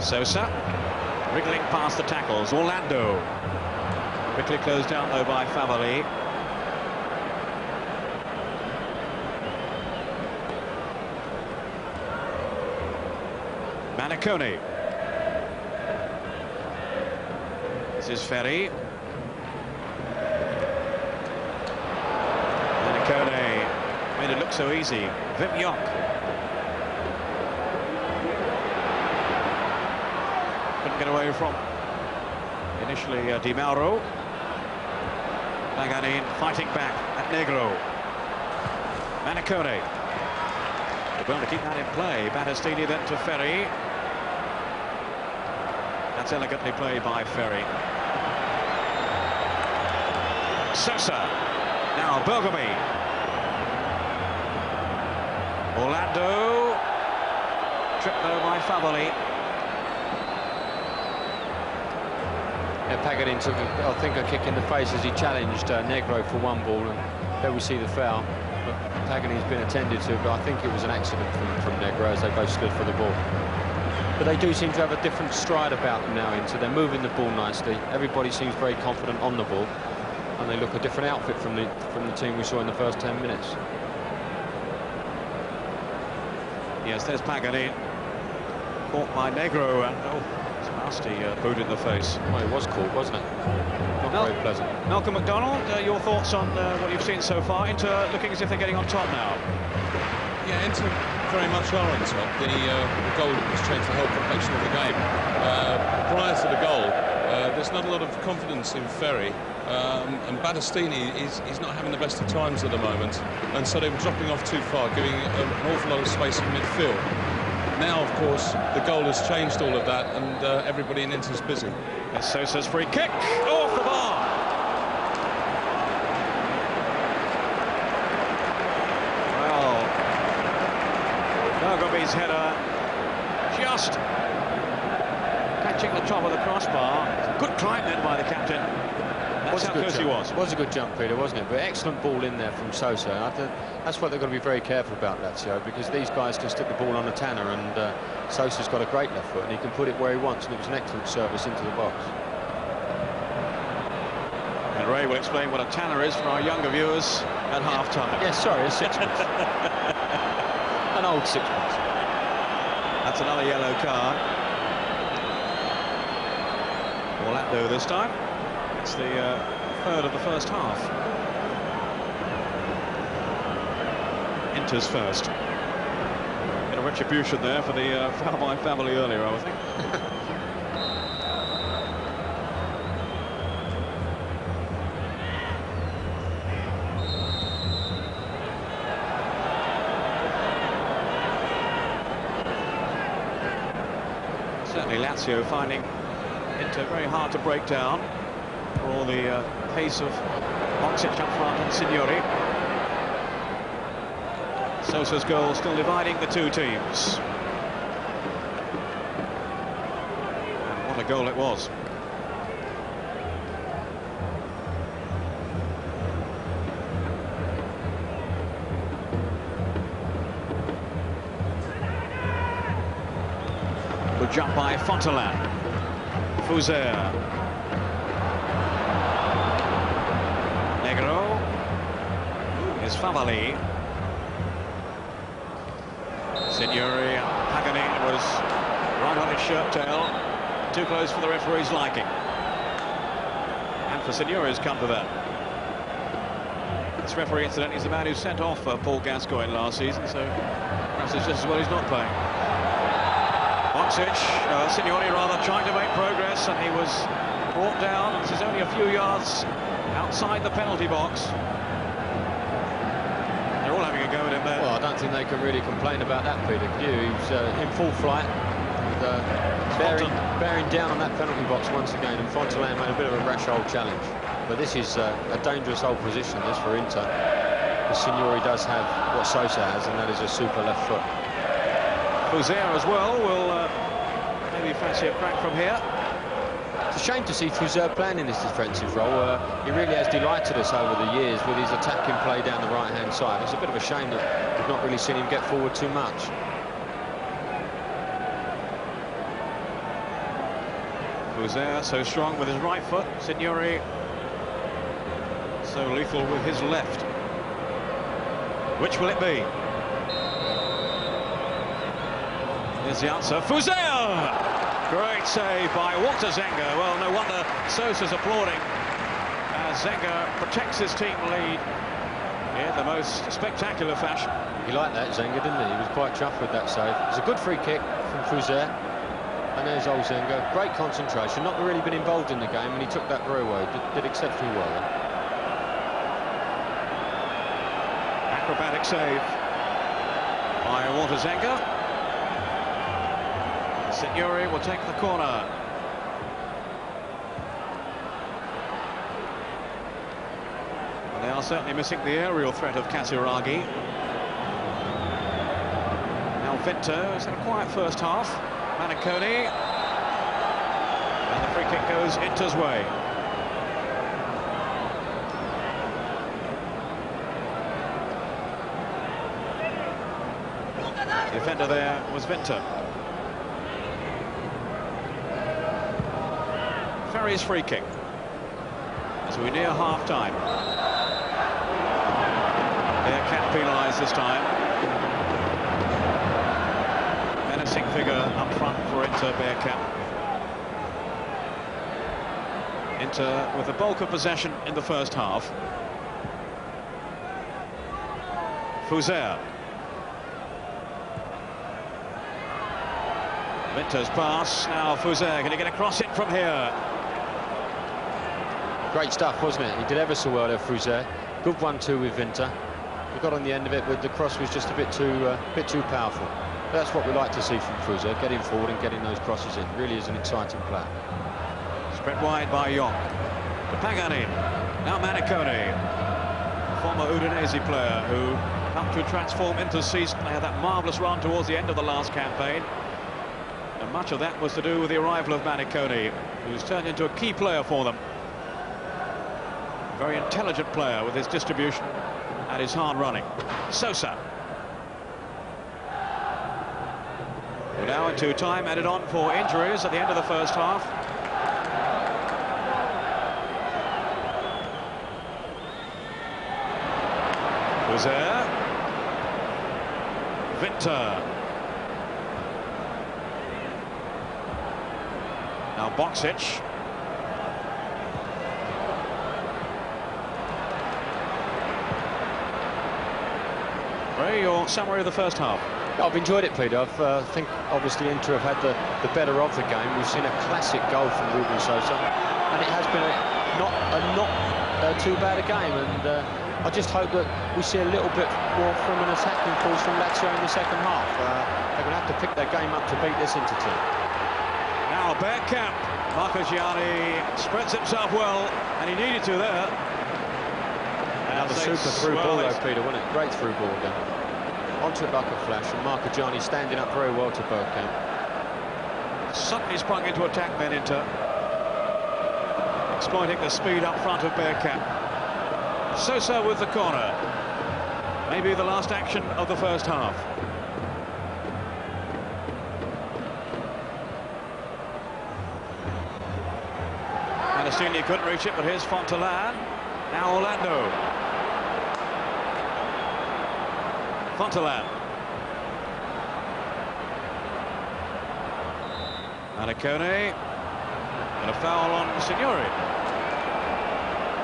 Sosa, wriggling past the tackles. Orlando. Quickly closed down, though, by Favali. Manicone. This is Ferry. Manicone made it look so easy. Wim Jonk. Couldn't get away from initially Di Mauro. Paganini fighting back at Negro. Manicone. They're going to keep that in play. Battistini then to Ferry. That's elegantly played by Ferry. Sosa. Now Bergomi. Orlando. Tripped though by Favali. Paganini took, I think, a kick in the face as he challenged Negro for one ball, and there we see the foul. But Paganini's been attended to, but I think it was an accident from Negro as they both stood for the ball. But they do seem to have a different stride about them now, Inter. They're moving the ball nicely. Everybody seems very confident on the ball, and they look a different outfit from the team we saw in the first 10 minutes. Yes, there's Paganini. Caught by Negro, and it's a nasty boot in the face. Well, it was caught, wasn't it? Not very pleasant. Malcolm McDonald, your thoughts on what you've seen so far? Inter looking as if they're getting on top now. Yeah, Inter very much are on top. The goal has changed the whole complexion of the game. Prior to the goal, there's not a lot of confidence in Ferry, and Battistini is not having the best of times at the moment, and so they were dropping off too far, giving an awful lot of space in midfield. Now, of course, the goal has changed all of that, and everybody in Inter's busy. It's Sosa's free kick off the bar. Well, Bergomi's header just catching the top of the crossbar. Good climb then by the captain. That's how close he was. It was a good jump, Peter, wasn't it? But excellent ball in there from Sosa. That's what they've got to be very careful about, Lazio, because these guys can stick the ball on a tanner, and Sosa's got a great left foot, and he can put it where he wants, and it was an excellent service into the box. And Ray will explain what a tanner is for our younger viewers at half-time. Yes, sorry, a sixpence. An old sixpence. That's another yellow card. Orlando this time. It's the third of the first half. Inter's first. Bit of retribution there for the foul by Favali earlier, I would think. Certainly Lazio finding Inter very hard to break down. For all the pace of Boxic up front and Signori. Sosa's goal still dividing the two teams. goal it was. Good jump by Fontelan. Fuser. Negro. Is Favali. Signori Pagani was right on his shirt tail. Too close for the referee's liking. And for Signori's come to that. This referee, incidentally, is the man who sent off Paul Gascoigne last season, so perhaps it's just as well he's not playing. Signori rather trying to make progress, and he was brought down. This is only a few yards outside the penalty box. They're all having a go at him there. Well, I don't think they can really complain about that, Peter. He was in full flight, and, bearing down on that penalty box once again, and Fontelan made a bit of a rash old challenge. But this is a dangerous old position, this, for Inter. The Signori does have what Sosa has, and that is a super left foot. Fuser as well will maybe fancy a crack from here. It's a shame to see Fuser playing in this defensive role. He really has delighted us over the years with his attacking play down the right-hand side. It's a bit of a shame that we've not really seen him get forward too much. Fuser so strong with his right foot. Signori so lethal with his left. Which will it be? Here's the answer. Fuser! Great save by Walter Zenga. Well, no wonder Sosa's applauding as Zenga protects his team lead in the most spectacular fashion. He liked that, Zenga, didn't he? He was quite chuffed with that save. It was a good free kick from Fuser. And there's old Zenga. Great concentration. Not really been involved in the game, and he took that very well. Did exceptionally well then. Acrobatic save by Walter Zenga. Signori will take the corner. Well, they are certainly missing the aerial threat of Casiraghi. Now Vinto has had a quiet first half. Maniconi. And the free kick goes Inter's way. The defender there was Vinto. Ferry's free kick as we near half-time. Bearcat penalised this time. Menacing figure up front for Inter, Bearcat. Inter with the bulk of possession in the first half. Fuser. Vinto's pass, now Fuser, can he get a cross in from here? Great stuff, wasn't it? He did ever so well there, Fuser. Good 1-2 with Vinto. He got on the end of it, but the cross was just a bit too powerful. But that's what we like to see from Fuser, getting forward and getting those crosses in. Really is an exciting player. Spread wide by Young. To Pagani. Now Maniconi. Former Udinese player who helped to transform into season. They had that marvellous run towards the end of the last campaign. And much of that was to do with the arrival of Maniconi, who's turned into a key player for them. Very intelligent player with his distribution and his hard running. Sosa. We're now into time added on for injuries at the end of the first half. Fuser. Vinto. Now Boksic. Ray, your summary of the first half? I've enjoyed it, Peter. I think obviously Inter have had the better of the game. We've seen a classic goal from Ruben Sosa, and it has been not too bad a game. And I just hope that we see a little bit more from an attacking force from Lazio in the second half. They're going to have to pick their game up to beat this Inter team. Now Bergkamp. Marco Gianni spreads himself well, and he needed to there. Another super through ball though, Peter, wasn't it? Great through ball again. Onto it like a flash, and Marco Gianni standing up very well to Bergkamp. suddenly sprung into attack then, Inter. Exploiting the speed up front of Bearcat. Sosa with the corner. Maybe the last action of the first half. Anastini couldn't reach it, but here's Fontalan. Now Orlando. Fontalan. Anacone. And a foul on Signori.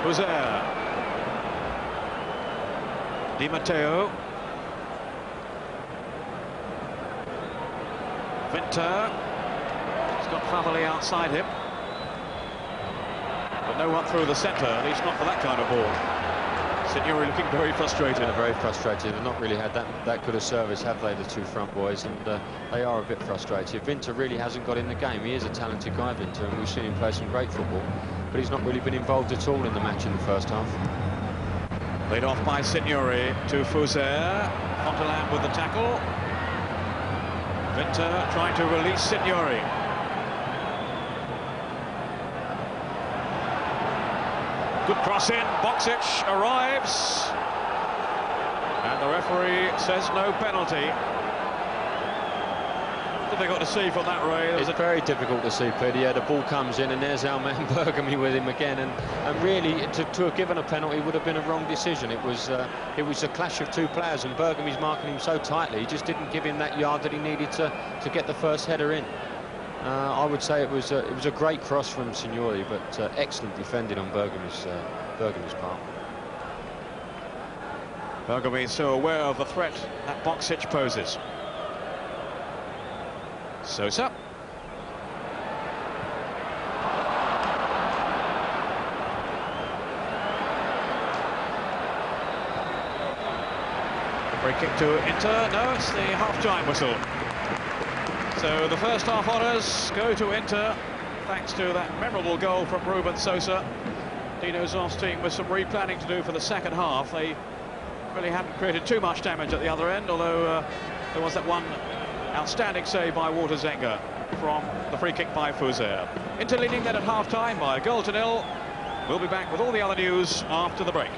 Huzer. Di Matteo. Vinter. He's got Favali outside him. But no one through the centre, at least not for that kind of ball. Signori looking very frustrated. Yeah, very frustrated. They've not really had that good a service, have they, the two front boys? And they are a bit frustrated. Vinter really hasn't got in the game. He is a talented guy, Vinter, and we've seen him play some great football. But he's not really been involved at all in the match in the first half. Laid off by Signori to Huzer. Fontalan with the tackle. Vinter trying to release Signori. Good cross in, Boksic arrives, and the referee says no penalty. What have they got to see from that, Ray? It's very difficult to see, Peter. Yeah, the ball comes in, and there's our man Bergamy with him again, and really to have given a penalty would have been a wrong decision. It was a clash of two players, and Bergamy's marking him so tightly, he just didn't give him that yard that he needed to get the first header in. I would say it was a great cross from Signori, but excellent defending on Bergamy's part. Bergamy is so aware of the threat that Boksic poses. Sosa. Free kick to Inter. No, it's the half-time whistle. So the first half honours go to Inter, thanks to that memorable goal from Ruben Sosa. Dino Zoff's team with some replanning to do for the second half. They really hadn't created too much damage at the other end, although there was that one outstanding save by Waterzenga from the free kick by Huzer. Inter leading then at half-time by 1-0. We'll be back with all the other news after the break.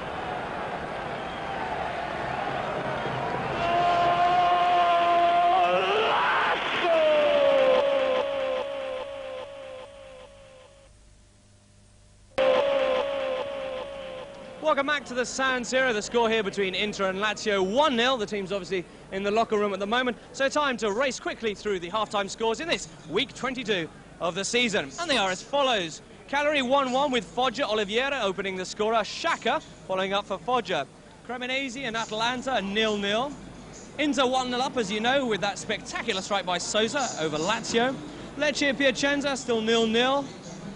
Welcome back to the San Siro. The score here between Inter and Lazio, 1-0. The team's obviously in the locker room at the moment. So time to race quickly through the half-time scores in this week 22 of the season. And they are as follows. Cagliari 1-1 with Foggia. Oliveira opening the scorer. Xhaka following up for Foggia. Cremonese and Atalanta 0-0. Inter 1-0 up, as you know, with that spectacular strike by Sosa over Lazio. Lecce Piacenza still 0-0.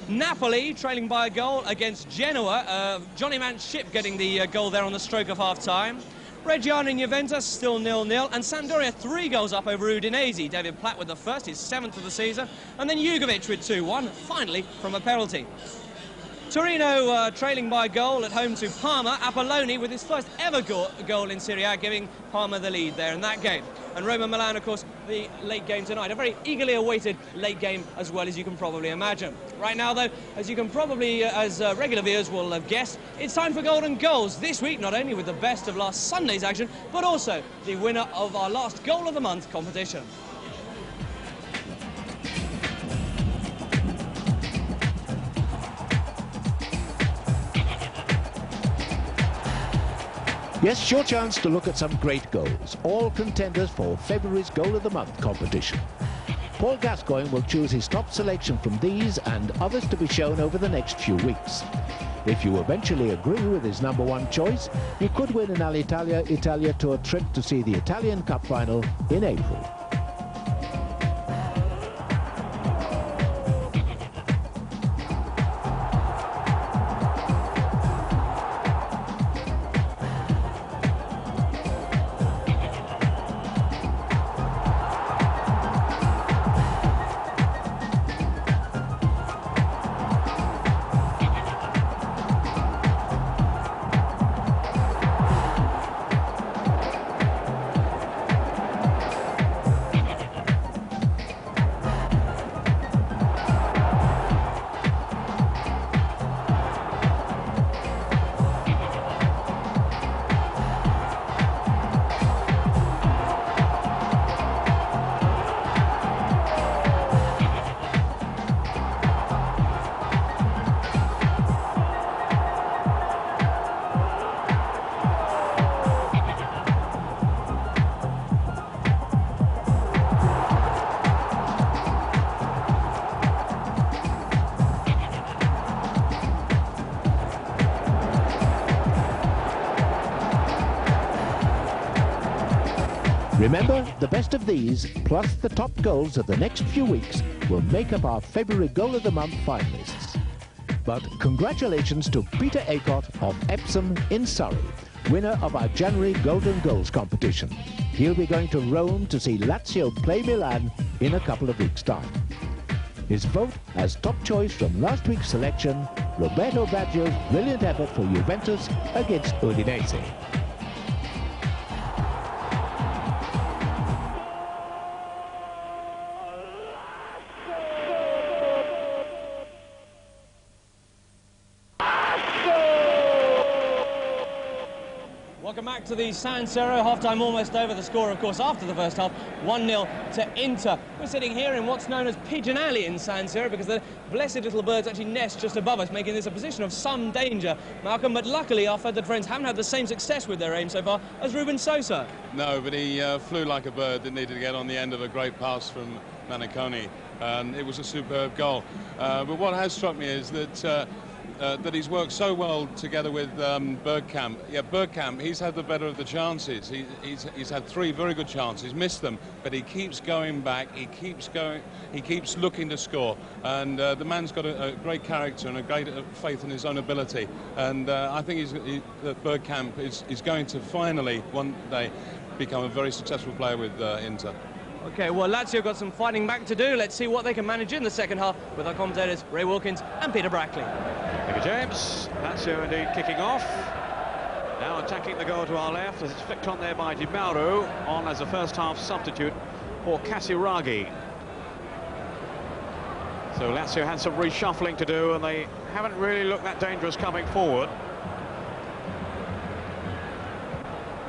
Napoli trailing by a goal against Genoa. Johnny Manship getting the goal there on the stroke of half-time. Reggiano and Juventus still 0-0. And Sampdoria 3 goals up over Udinese. David Platt with the first, his 7th of the season. And then Jugovic with 2-1, finally from a penalty. Torino trailing by a goal at home to Parma. Apolloni with his first ever goal in Serie A, giving Parma the lead there in that game. And Roma Milan, of course, the late game tonight. A very eagerly awaited late game as well, as you can probably imagine. Right now, though, as you can probably, as regular viewers will have guessed, it's time for Golden Goals. This week, not only with the best of last Sunday's action, but also the winner of our last Goal of the Month competition. Yes, it's your chance to look at some great goals, all contenders for February's Goal of the Month competition. Paul Gascoigne will choose his top selection from these and others to be shown over the next few weeks. If you eventually agree with his #1 choice, you could win an Alitalia Italia Tour trip to see the Italian Cup final in April. Remember, the best of these, plus the top goals of the next few weeks, will make up our February Goal of the Month finalists. But congratulations to Peter Aycott of Epsom in Surrey, winner of our January Golden Goals competition. He'll be going to Rome to see Lazio play Milan in a couple of weeks' time. His vote as top choice from last week's selection, Roberto Baggio's brilliant effort for Juventus against Udinese. Welcome back to the San Siro. Half-time almost over. The score, of course, after the first half, 1-0 to Inter. We're sitting here in what's known as Pigeon Alley in San Siro because the blessed little birds actually nest just above us, making this a position of some danger, Malcolm. But luckily, our feathered friends haven't had the same success with their aim so far as Ruben Sosa. No, but he flew like a bird that needed to get on the end of a great pass from Maniconi. And it was a superb goal. But what has struck me is that that he's worked so well together with Bergkamp. Yeah, Bergkamp, he's had the better of the chances. He's had 3 very good chances, missed them, but he keeps going back, he keeps going, he keeps looking to score. And the man's got a great character and a great faith in his own ability. And I think that Bergkamp is going to finally, one day, become a very successful player with Inter. OK, well, Lazio got some fighting back to do. Let's see what they can manage in the second half with our commentators Ray Wilkins and Peter Brackley. Thank you, James. Lazio indeed kicking off. Now attacking the goal to our left as it's flicked on there by Di Mauro, on as a first-half substitute for Casiraghi. So Lazio had some reshuffling to do, and they haven't really looked that dangerous coming forward.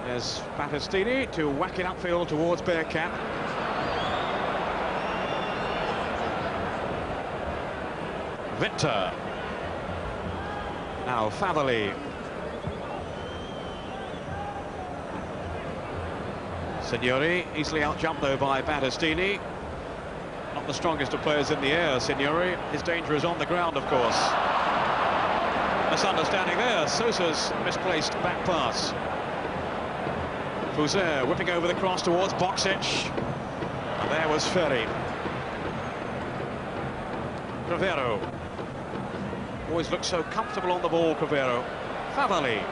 There's Battistini to whack it upfield towards Bergkamp. Winter. Now Favalli. Signori easily outjumped though by Battistini. Not the strongest of players in the air, Signori. His danger is on the ground, of course. Misunderstanding there. Sosa's misplaced back pass. Fouzer whipping over the cross towards Boksic. And there was Ferri. Crivero. Always looks so comfortable on the ball, Crivero. Favalli.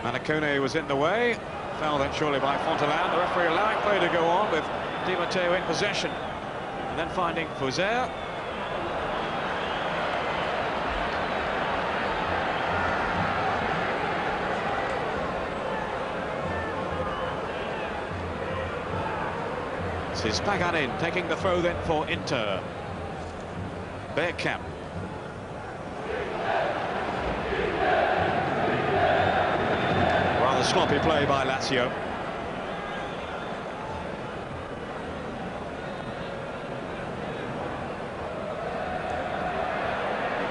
Manicone was in the way. Foul then surely by Fontelan. The referee allowing play to go on with Di Matteo in possession. And then finding Fouzer. This is Paganin taking the throw then for Inter. Bergkamp. Rather sloppy play by Lazio.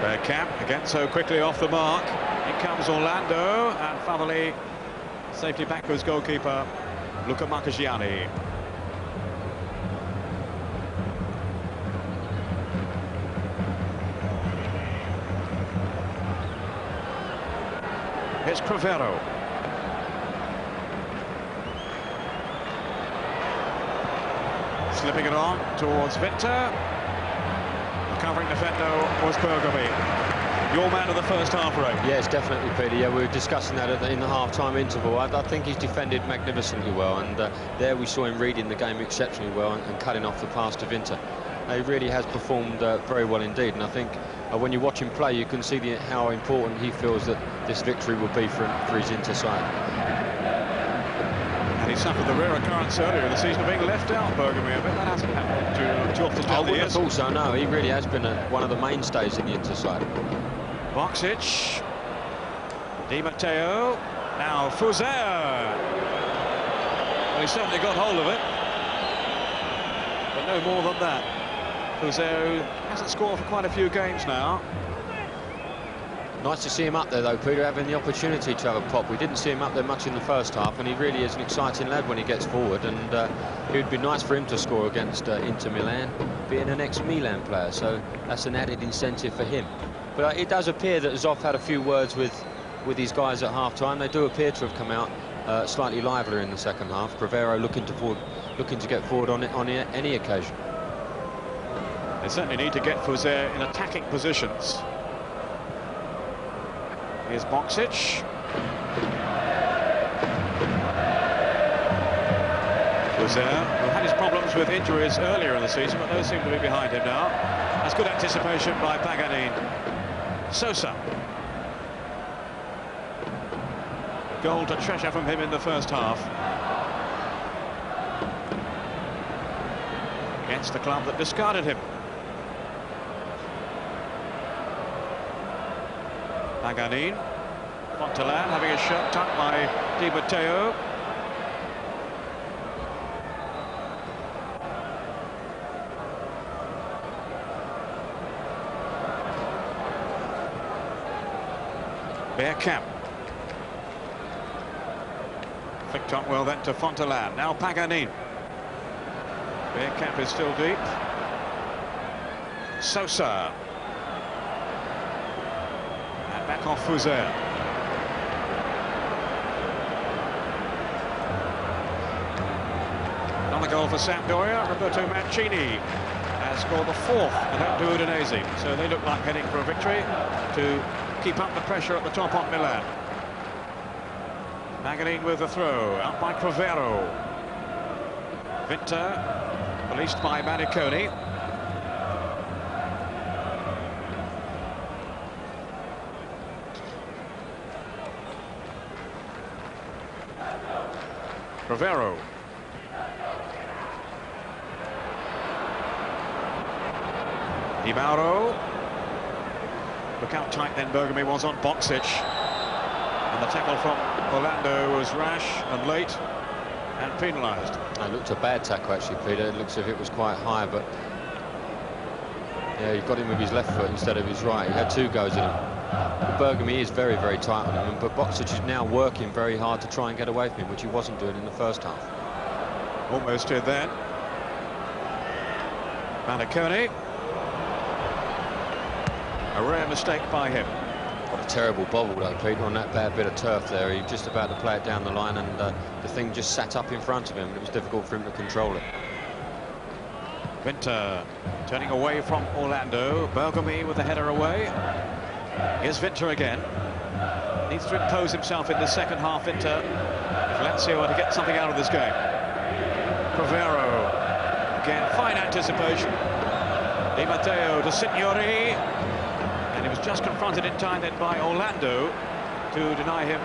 Bergkamp again so quickly off the mark. In comes Orlando, and Favalli safely back to his goalkeeper, Luca Marchigiani. Here's Crivero. Slipping it on towards Winter. The covering defender was Bergami. Your man of the first half, Ray. Yes, definitely, Peter. Yeah, we were discussing that in the half-time interval. I think he's defended magnificently well, and there we saw him reading the game exceptionally well and cutting off the pass to Winter. He really has performed very well indeed, and I think when you watch him play, you can see how important he feels that this victory will be for his Inter side. And he suffered the rare occurrence earlier in the season of being left out, Bergami. I bet that hasn't happened too often. I wouldn't have thought so, no. He really has been one of the mainstays in the Inter side. Boksic. Di Matteo. Now Fouzer. Well, he certainly got hold of it. But no more than that. Fouzer hasn't scored for quite a few games now. Nice to see him up there, though, Peter, having the opportunity to have a pop. We didn't see him up there much in the first half, and he really is an exciting lad when he gets forward, and it would be nice for him to score against Inter Milan, being an ex-Milan player, so that's an added incentive for him. But it does appear that Zoff had a few words with his guys at half-time. They do appear to have come out slightly livelier in the second half. Crivero looking to get forward on any occasion. They certainly need to get Fuser in attacking positions. Here's Boksic. Fuser, who had his problems with injuries earlier in the season, but those seem to be behind him now. That's good anticipation by Paganin. Sosa. Goal to treasure from him in the first half. Against the club that discarded him. Paganin. Fontelan having his shot tucked by Di Matteo. Bergkamp. Flicked on well then to Fontelan. Now Paganin. Bergkamp is still deep. Sosa. And back off Fuser. Another goal for Sampdoria. Roberto Mancini has scored the fourth at home to Udinese. So they look like heading for a victory to keep up the pressure at the top on Milan. Paganin with the throw, out by Crivero. Vinter, released by Maniconi. Crivero. Di Mauro. Look how tight then Bergamy was on Boksic. And the tackle from Orlando was rash and late and penalised. It looked a bad tackle actually, Peter. It looks as if it was quite high, but yeah, he got him with his left foot instead of his right. He had two goes at him. Bergamy is very, very tight on him, but Boksic is now working very hard to try and get away from him, which he wasn't doing in the first half. Almost did then. Maniconi. A rare mistake by him. What a terrible bobble though, Peter, on that bad bit of turf there. He was just about to play it down the line, and the thing just sat up in front of him, and it was difficult for him to control it. Vinter turning away from Orlando. Bergamy with the header away. Here's Vinter again. Needs to impose himself in the second half, Vinter, if Lazio are to get something out of this game. Crivero. Again, fine anticipation. Di Matteo to Signori. And he was just confronted in time then by Orlando to deny him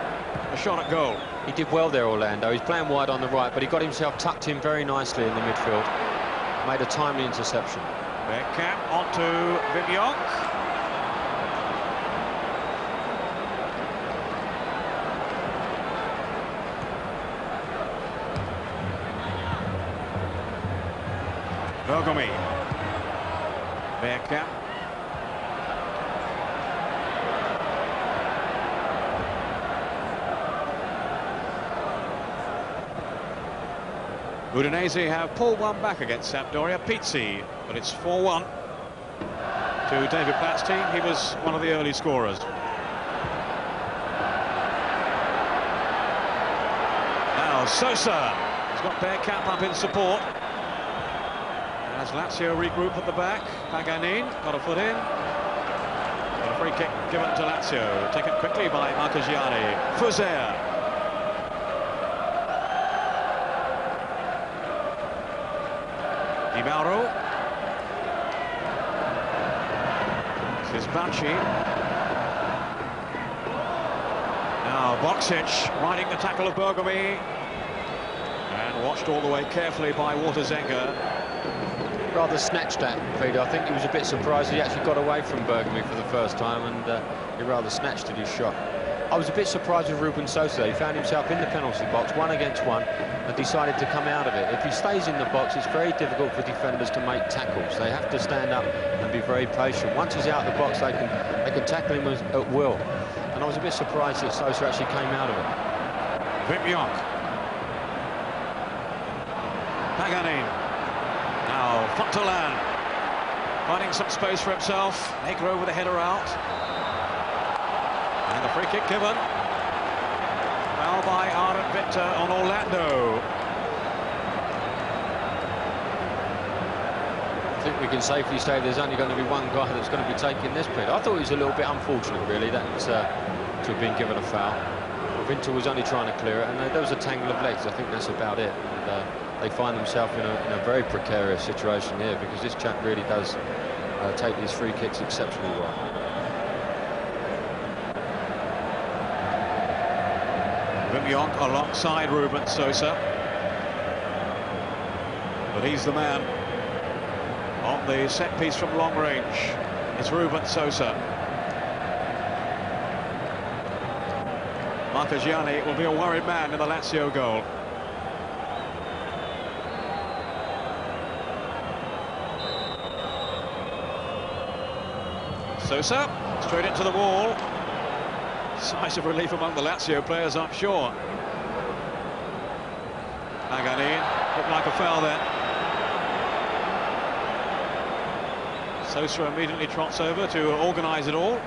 a shot at goal. He did well there, Orlando. He's playing wide on the right, but he got himself tucked in very nicely in the midfield. Made a timely interception. Bergkamp onto Vivianc. Bergamy. Bergkamp. Udinese have pulled one back against Sampdoria. Pizzi, but it's 4-1 to David Platt's team. He was one of the early scorers. Now Sosa has got Bergkamp up in support. As Lazio regroup at the back, Paganin got a foot in. And a free kick given to Lazio, taken quickly by Marchigiani. Fuser. Di Mauro. This is Banchi. Now Boksic riding the tackle of Bergamy. And watched all the way carefully by Waterzenga. Rather snatched at, Peter. I think he was a bit surprised he actually got away from Bergamy for the first time, and he rather snatched at his shot. I was a bit surprised with Ruben Sosa. He found himself in the penalty box, 1-against-1, and decided to come out of it. If he stays in the box, it's very difficult for defenders to make tackles. They have to stand up and be very patient. Once he's out of the box, they can tackle him at will. And I was a bit surprised that Sosa actually came out of it. Vivianc. Paganin. Now Fontelan finding some space for himself. Negro with a header out. And the free kick given. Foul by Aaron Winter on Orlando. I think we can safely say there's only going to be one guy that's going to be taking this penalty. I thought it was a little bit unfortunate, really, that to have been given a foul. Winter was only trying to clear it, and there was a tangle of legs. I think that's about it. And, they find themselves in a very precarious situation here, because this chap really does take these free kicks exceptionally well. Wim Jonk alongside Ruben Sosa. But he's the man on the set piece from long range. It's Ruben Sosa. Marcagiani will be a worried man in the Lazio goal. Sosa, straight into the wall. Sighs of relief among the Lazio players, I'm sure. Paganin, looked like a foul there. Sosa immediately trots over to organise it all.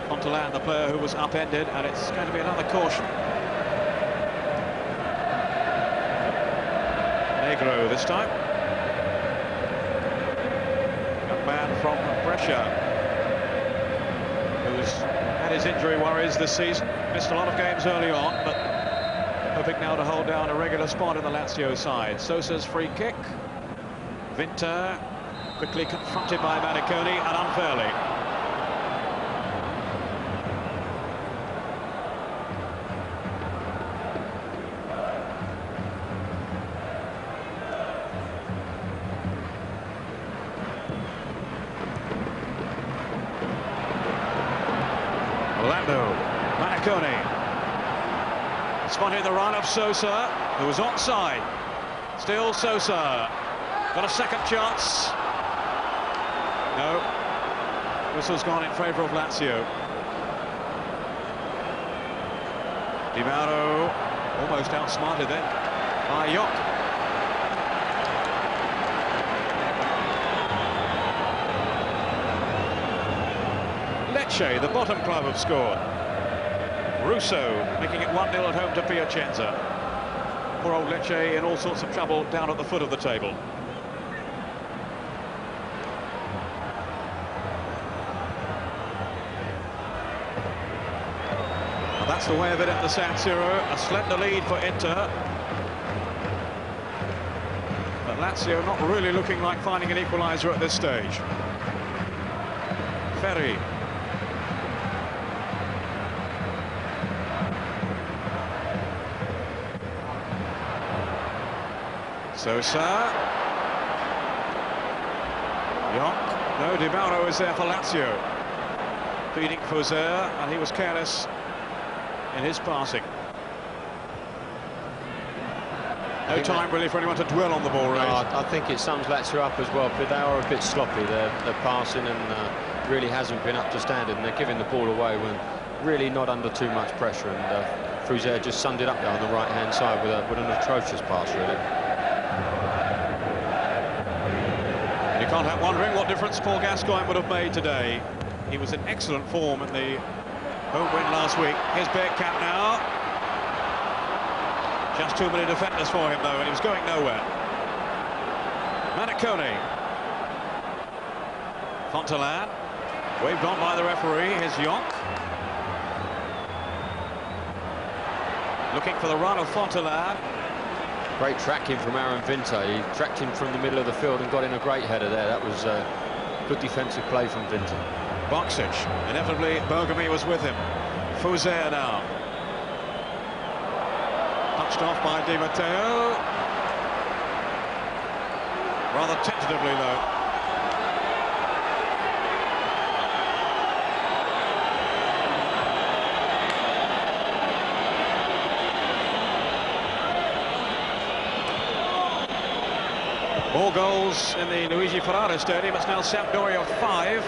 Fontelan, the player who was upended, and it's going to be another caution. Negro this time. Young man from Brescia, who's had his injury worries this season. Missed a lot of games early on, but hoping now to hold down a regular spot in the Lazio side. Sosa's free kick. Winter quickly confronted by Maniconi, and unfairly. Orlando, Maniconi spotted the run of Sosa, who was onside. Still Sosa. Got a second chance. No. Whistle's gone in favour of Lazio. Di Mauro almost outsmarted then by Jonk. Lecce, the bottom club, have scored. Russo making it 1-0 at home to Piacenza. Poor old Lecce in all sorts of trouble down at the foot of the table. Well, that's the way of it at the San Siro. A slender lead for Inter. But Lazio not really looking like finding an equaliser at this stage. Ferri. Sosa. Jonk. No, Di Mauro is there for Lazio. Feeding Fauzer, and he was careless in his passing. No time really for anyone to dwell on the ball, really. No, I think it sums Lazio up as well, but they are a bit sloppy. They're passing and really hasn't been up to standard, and they're giving the ball away when really not under too much pressure. And Fauzer just summed it up there on the right-hand side with an atrocious pass, really. You can't help wondering what difference Paul Gascoigne would have made today. He was in excellent form in the home win last week. Here's Bergkamp now. Just too many defenders for him, though, and he was going nowhere. Maniconi. Fontelan. Waved on by the referee. Here's Jonk. Looking for the run of Fontelan. Great tracking from Aaron Winter. He tracked him from the middle of the field and got in a great header there. That was good defensive play from Winter. Boxic. Inevitably, Bergami was with him. Fauzer now. Touched off by Di Matteo. Rather tentatively, though. More goals in the Luigi Ferrara Stadium. It's now Sampdoria 5,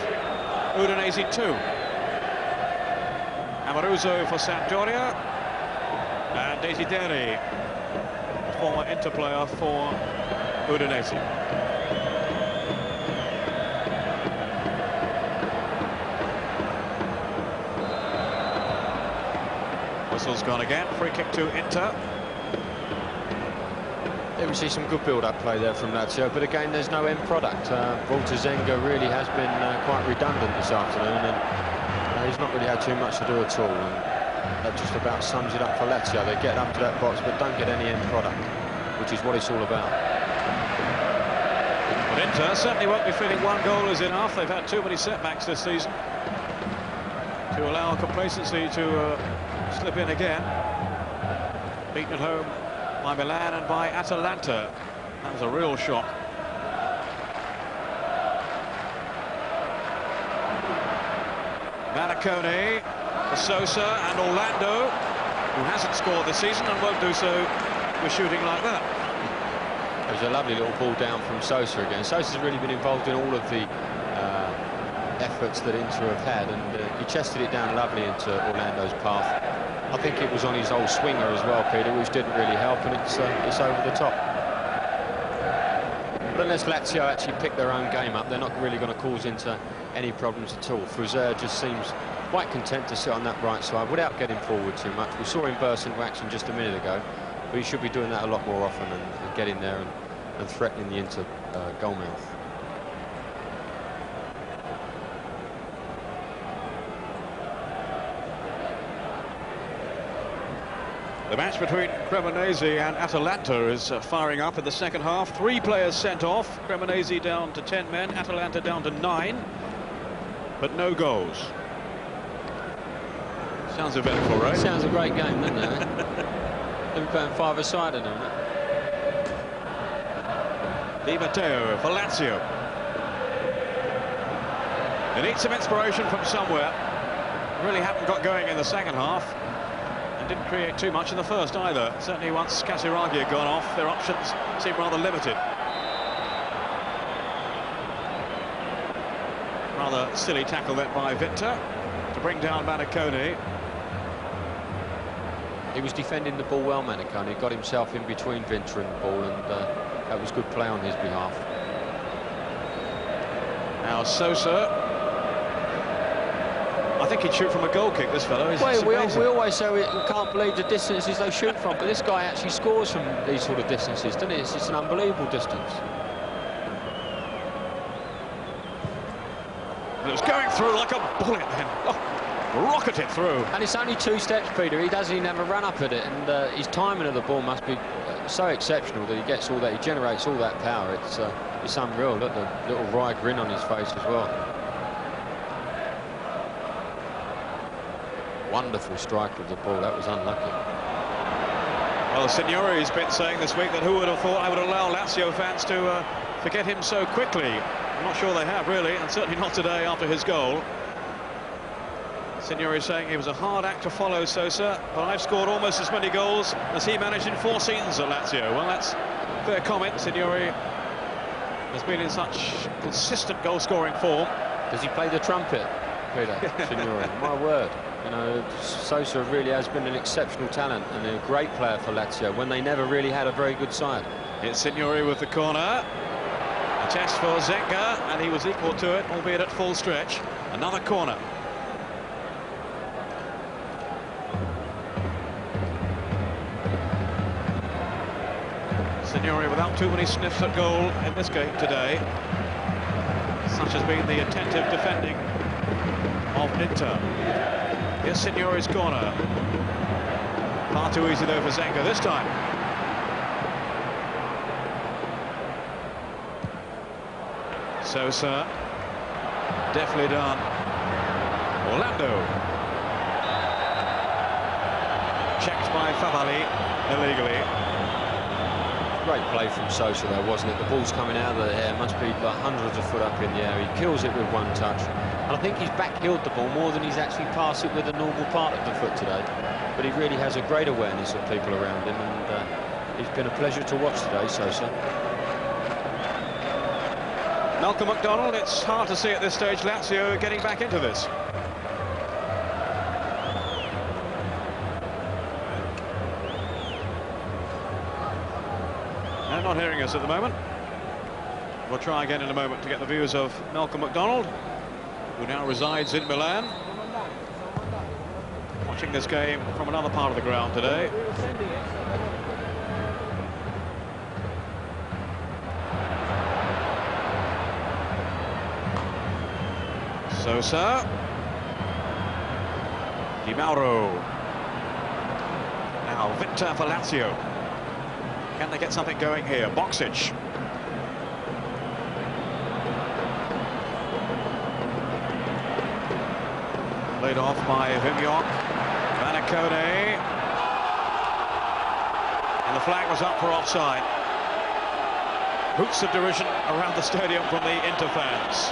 Udinese 2. Amoruso for Sampdoria, and Desideri, a former Inter player for Udinese. whistle's gone again. Free kick to Inter. Yeah, we see some good build-up play there from Lazio, but again, there's no end product. Walter Zenga really has been quite redundant this afternoon, and he's not really had too much to do at all. And that just about sums it up for Lazio. They get up to that box, but don't get any end product, which is what it's all about. But Inter certainly won't be feeling one goal is enough. They've had too many setbacks this season to allow complacency to slip in again. Beaten at home by Milan and by Atalanta. That was a real shock. Maracone for Sosa and Orlando, who hasn't scored this season and won't do so with shooting like that. It was a lovely little ball down from Sosa again. Sosa's really been involved in all of the efforts that Inter have had, and he chested it down lovely into Orlando's path. I think it was on his old swinger as well, Peter, which didn't really help, and it's over the top. But unless Lazio actually pick their own game up, they're not really going to cause Inter any problems at all. Frizer just seems quite content to sit on that right side without getting forward too much. We saw him burst into action just a minute ago, but he should be doing that a lot more often and getting there and threatening the Inter goal mouth. The match between Cremonese and Atalanta is firing up in the second half. 3 players sent off. Cremonese down to 10 men, Atalanta down to 9, but no goals. Sounds eventful, right? Sounds a great game, doesn't it? They're playing 5-a-side, isn't it? Di Matteo for Lazio. They need some inspiration from somewhere. Really haven't got going in the second half. Didn't create too much in the first either. Certainly once Casiraghi had gone off, their options seem rather limited. Rather silly tackle then by Victor to bring down Maracone. He was defending the ball well, Maracone. He got himself in between Victor and the ball, and that was good play on his behalf. Now Sosa. I think he'd shoot from a goal kick, this fellow. Well, we always say we can't believe the distances they shoot from, but this guy actually scores from these sort of distances, doesn't he? It's just an unbelievable distance. It was going through like a bullet then. Oh, rocketed through. And it's only 2 steps, Peter. He doesn't even have a run up at it, and his timing of the ball must be so exceptional that he gets all that, he generates all that power. It's unreal. Look, the little wry grin on his face as well. Wonderful strike of the ball. That was unlucky. Well, Signori's been saying this week that who would have thought I would allow Lazio fans to forget him so quickly. I'm not sure they have, really, and certainly not today after his goal. Signori saying he was a hard act to follow, Sosa, but I've scored almost as many goals as he managed in 4 seasons at Lazio. Well, that's a fair comment. Signori has been in such consistent goal-scoring form. Does he play the trumpet, Peter? Signori, my word. You know, Sosa really has been an exceptional talent and a great player for Lazio when they never really had a very good side. It's Signori with the corner. A test for Zenga, and he was equal to it, albeit at full stretch. Another corner. Signori without too many sniffs at goal in this game today. Such has been the attentive defending of Inter. Here's Signori's corner. Far too easy though for Zenga this time. Sosa. Definitely done. Orlando. Checked by Favali illegally. Great play from Sosa though, wasn't it? The ball's coming out of the air, must be like hundreds of foot up in the air. He kills it with one touch. And I think he's back-heeled the ball more than he's actually passed it with a normal part of the foot today. But he really has a great awareness of people around him, and it's been a pleasure to watch today, Sosa. Malcolm McDonald, it's hard to see at this stage Lazio getting back into this. No, not hearing us at the moment. We'll try again in a moment to get the views of Malcolm McDonald, who now resides in Milan. Watching this game from another part of the ground today. Sosa. Di Mauro. Now Victor for Lazio. Can they get something going here? Boksic. Played off by Himyok. Manacone. And the flag was up for offside. Hoots of derision around the stadium from the Inter fans.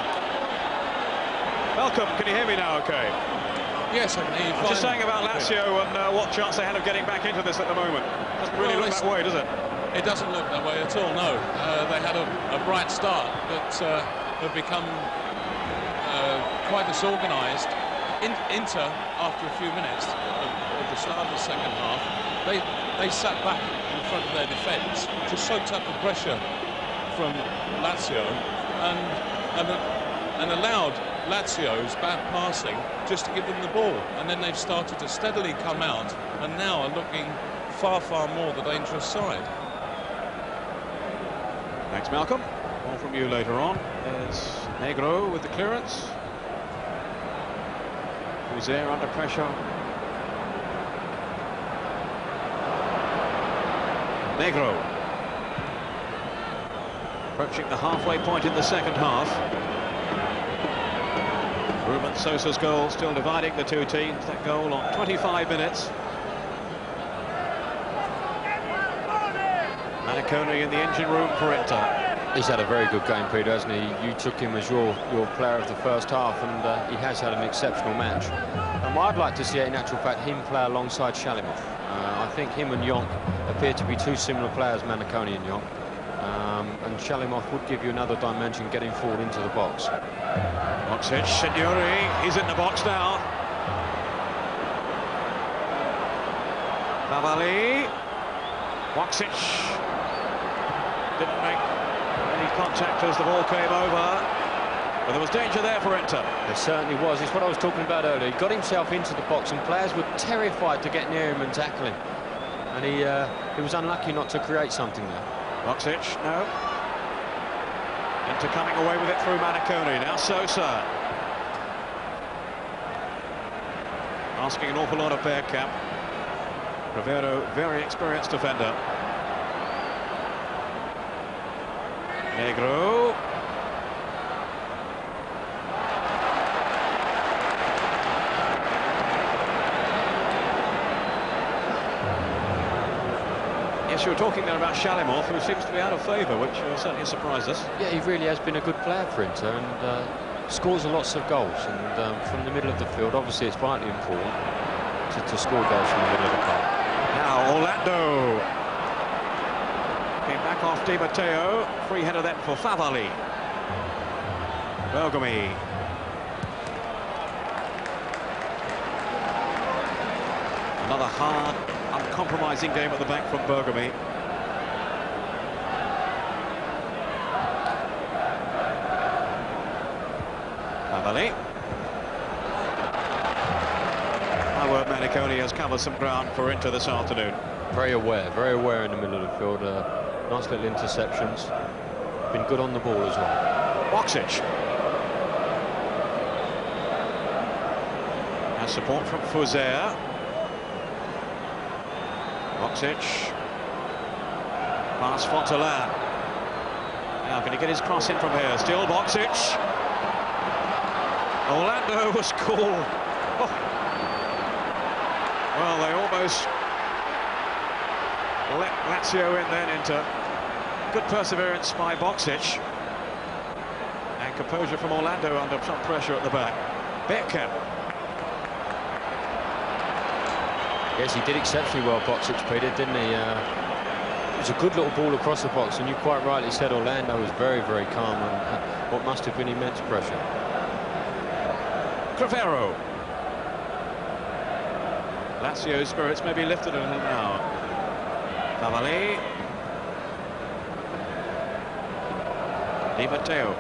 Malcolm, can you hear me now okay? Yes, I can hear you fine. Just saying about Lazio and what chance they had of getting back into this at the moment. Doesn't really look that way, does it? It doesn't look that way at all, no. They had a bright start, but have become quite disorganised. Inter, after a few minutes of the start of the second half, they sat back in front of their defence, just soaked up the pressure from Lazio and allowed Lazio's bad passing just to give them the ball, and then they've started to steadily come out and now are looking far more the dangerous side. Thanks, Malcolm. More from you later on. There's Negro with the clearance. Who's there under pressure? Negro. Approaching the halfway point in the second half. Ruben Sosa's goal still dividing the two teams. That goal on 25 minutes. Manacone in the engine room for Inter. He's had a very good game, Peter, hasn't he? You took him as your player of the first half, and he has had an exceptional match. And I'd like to see, in actual fact, him play alongside Shalimov. I think him and Yonk appear to be two similar players, Manacone and Yonk. And Shalimov would give you another dimension getting forward into the box. Boksic, Signori, he's in the box now. Favali. Boksic didn't make any contact as the ball came over. But there was danger there for Inter. There certainly was. It's what I was talking about earlier. He got himself into the box and players were terrified to get near him and tackle him. And he was unlucky not to create something there. Boksic, no. Inter coming away with it through Manacone. Now Sosa. Asking an awful lot of Bergkamp. Rivero, very experienced defender. Negro. Yes, you were talking there about Shalimov, who seems to be out of favour, which certainly surprised us. Yeah, he really has been a good player for Inter and scores lots of goals. And from the middle of the field, obviously it's vitally important to score goals from the middle of the park. Now Orlando. Came back off Di Matteo. Free header then for Favali. Bergami. Another hard, uncompromising game at the back from Bergami. Favali. My word, Manacone has covered some ground for Inter this afternoon. Very aware in the middle of the field. Nice little interceptions. Been good on the ball as well. Boksic. Has support from Fuzer. Boksic. Pass Fontaine. Now can he get his cross in from here? Still Boksic. Orlando was cool. Oh. Well, they almost let Lazio in then into good perseverance by Boksic. And composure from Orlando under some pressure at the back. Bergkamp. Yes, he did exceptionally well, Boksic, Peter, didn't he? It was a good little ball across the box, and you quite rightly said Orlando was very calm and what must have been immense pressure. Crivero. Lazio's spirits may be lifted a little now. Favali. Di Matteo.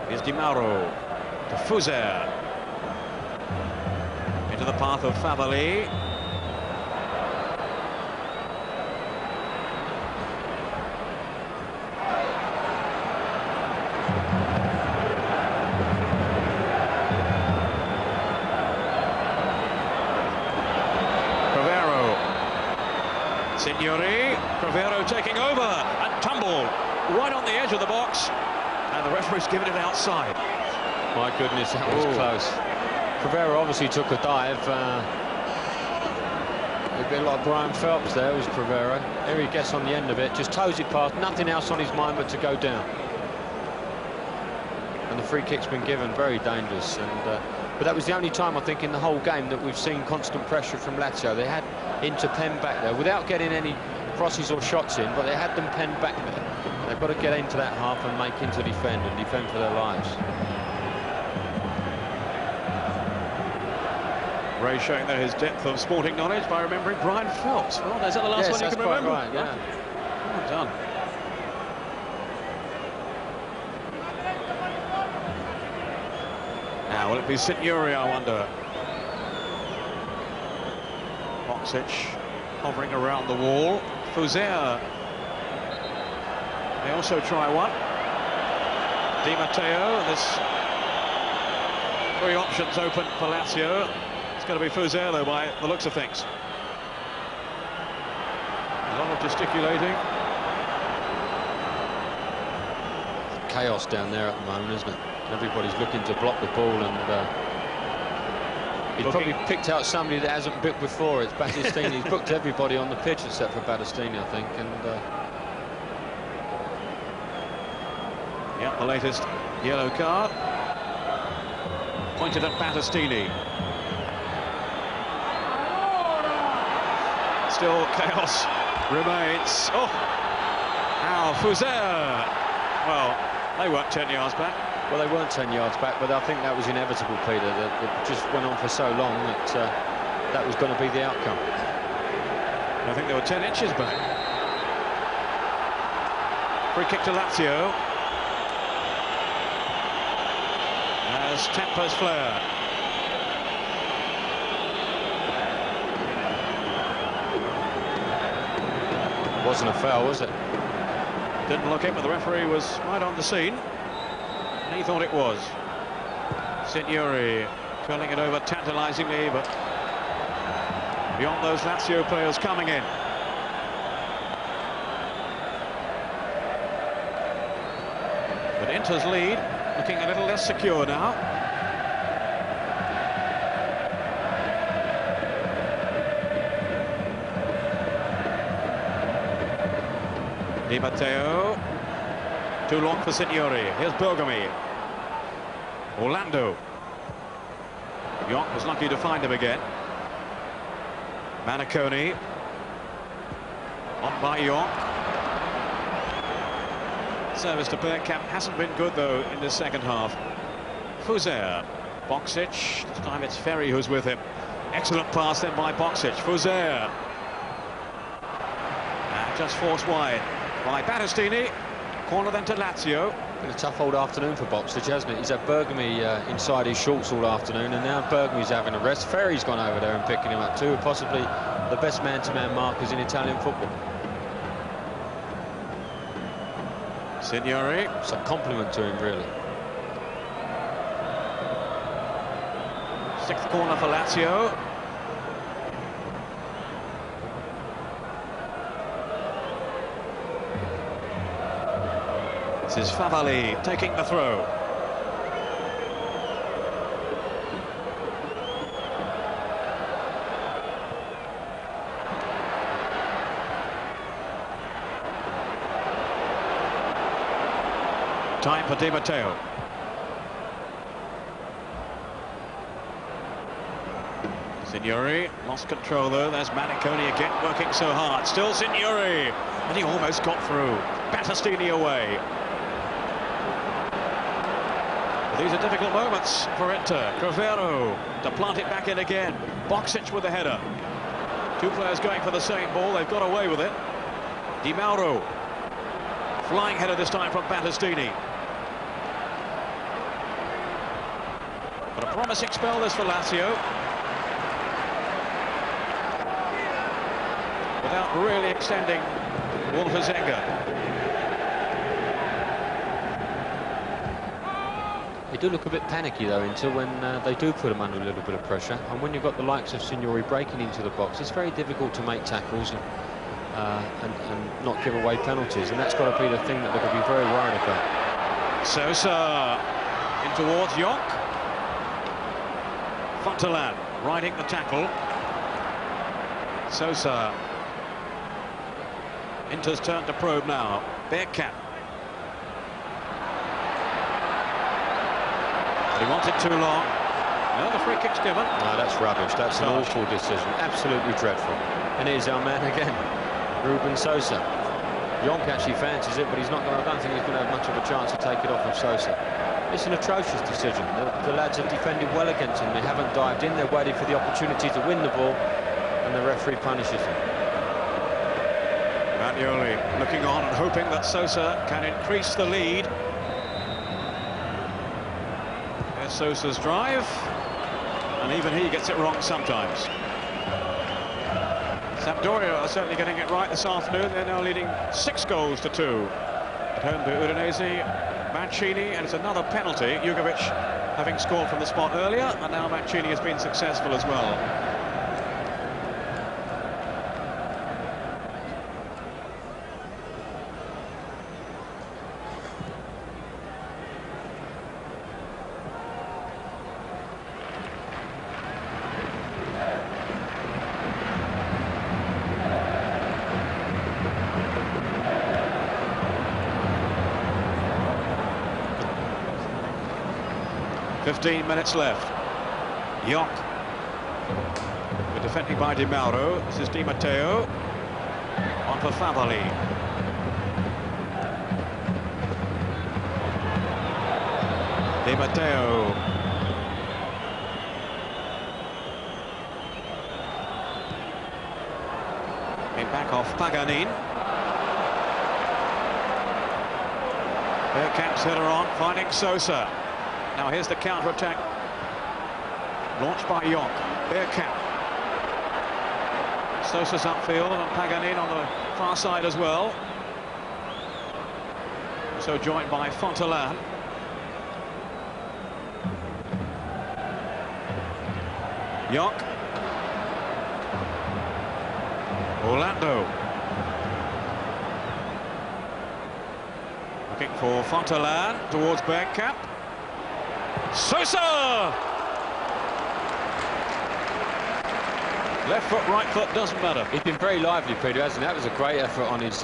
Here's Di Mauro to Fuzer. Into the path of Favalli. Signori, Crivero taking over and tumbled right on the edge of the box, and the referee's given it outside. My goodness, that was close. Crivero obviously took a dive. A bit like Brian Phelps there was Crivero. Here he gets on the end of it, just toes it past, nothing else on his mind but to go down. And the free kick's been given, very dangerous. And but that was the only time, I think, in the whole game that we've seen constant pressure from Lazio. They had Inter penned back there without getting any crosses or shots in, but they had them penned back there. They've got to get into that half and make Inter defend and defend for their lives. Ray showing there his depth of sporting knowledge by remembering Brian Phelps. Well, is that the last one you can remember? Right, yeah. Well done. Now, will it be Signori, I wonder? Boksic hovering around the wall. Fuzea may also try one. Di Matteo, and there's 3 options open for Lazio. It's going to be Fuzea, though, by the looks of things. A lot of gesticulating. Chaos down there at the moment, isn't it? Everybody's looking to block the ball, and he's probably picked out somebody that hasn't booked before. It's Battistini. He's booked everybody on the pitch except for Battistini, I think. And yeah, the latest yellow card pointed at Battistini. Still chaos remains. Oh, now Fuzea. Well, they weren't 10 yards back. Well, they weren't 10 yards back, but I think that was inevitable, Peter. That it just went on for so long that that was going to be the outcome. I think they were 10 inches back. Free kick to Lazio. As tempers flare. Wasn't a foul, was it? Didn't look in, but the referee was right on the scene. And he thought it was. Signori curling it over tantalisingly, but beyond those Lazio players coming in. But Inter's lead looking a little less secure now. Di Matteo. Too long for Signori. Here's Bergami. Orlando. Yonk was lucky to find him again. Maniconi. On by Yonk. Service to Bergkamp hasn't been good, though, in the second half. Fuzea. Boksic. This time it's Ferry who's with him. Excellent pass then by Boksic. Fuzea. And just forced wide by Battistini. Corner then to Lazio. Been a tough old afternoon for Boksic, hasn't it? He's had Bergami inside his shorts all afternoon, and now Bergami's having a rest. Ferry's gone over there and picking him up too, possibly the best man-to-man markers in Italian football. Signori. It's a compliment to him, really. 6th corner for Lazio. This is Favalli taking the throw. Time for Di Matteo. Signori lost control though. There's Maniconi again working so hard. Still Signori, and he almost got through. Battistini away. These are difficult moments for Inter. Crivero to plant it back in again. Boksic with the header. 2 players going for the same ball. They've got away with it. Di Mauro. Flying header this time from Battistini. But a promising spell this for Lazio. without really extending Walter's anger. They do look a bit panicky though until when they do put them under a little bit of pressure, and when you've got the likes of Signori breaking into the box, it's very difficult to make tackles and not give away penalties, and that's got to be the thing that they're going to be very worried about. Sosa in towards Yonk. Fontelan riding the tackle. Sosa. Inter's turn to probe now. Bergkamp. He wanted too long. No, the free kick's given. No, that's rubbish. That's an awful decision. Absolutely dreadful. And here's our man again, Ruben Sosa. Yonk actually fancies it, but he's not going to. I don't think he's going to have much of a chance to take it off of Sosa. It's an atrocious decision. The lads have defended well against him. They haven't dived in. They're waiting for the opportunity to win the ball, and the referee punishes them. Bagnoli looking on and hoping that Sosa can increase the lead. There's Sosa's drive, and even he gets it wrong sometimes. Sampdoria are certainly getting it right this afternoon. They're now leading 6-2 at home to Udinese. Mancini, and it's another penalty. Jugovic having scored from the spot earlier, and now Mancini has been successful as well. Minutes left. Yonk. We're defending by Di Mauro. This is Di Matteo. On for Favali. Di Matteo. In back off Paganin. Bergkamp's header on, finding Sosa. Now here's the counter-attack launched by Yonk. Bergkamp. Sosa's upfield and Paganin on the far side as well. So joined by Fontelan. Yonk. Orlando. Looking for Fontelan towards Bergkamp. Sosa! Left foot, right foot, doesn't matter. He's been very lively, Peter, hasn't he? That was a great effort on his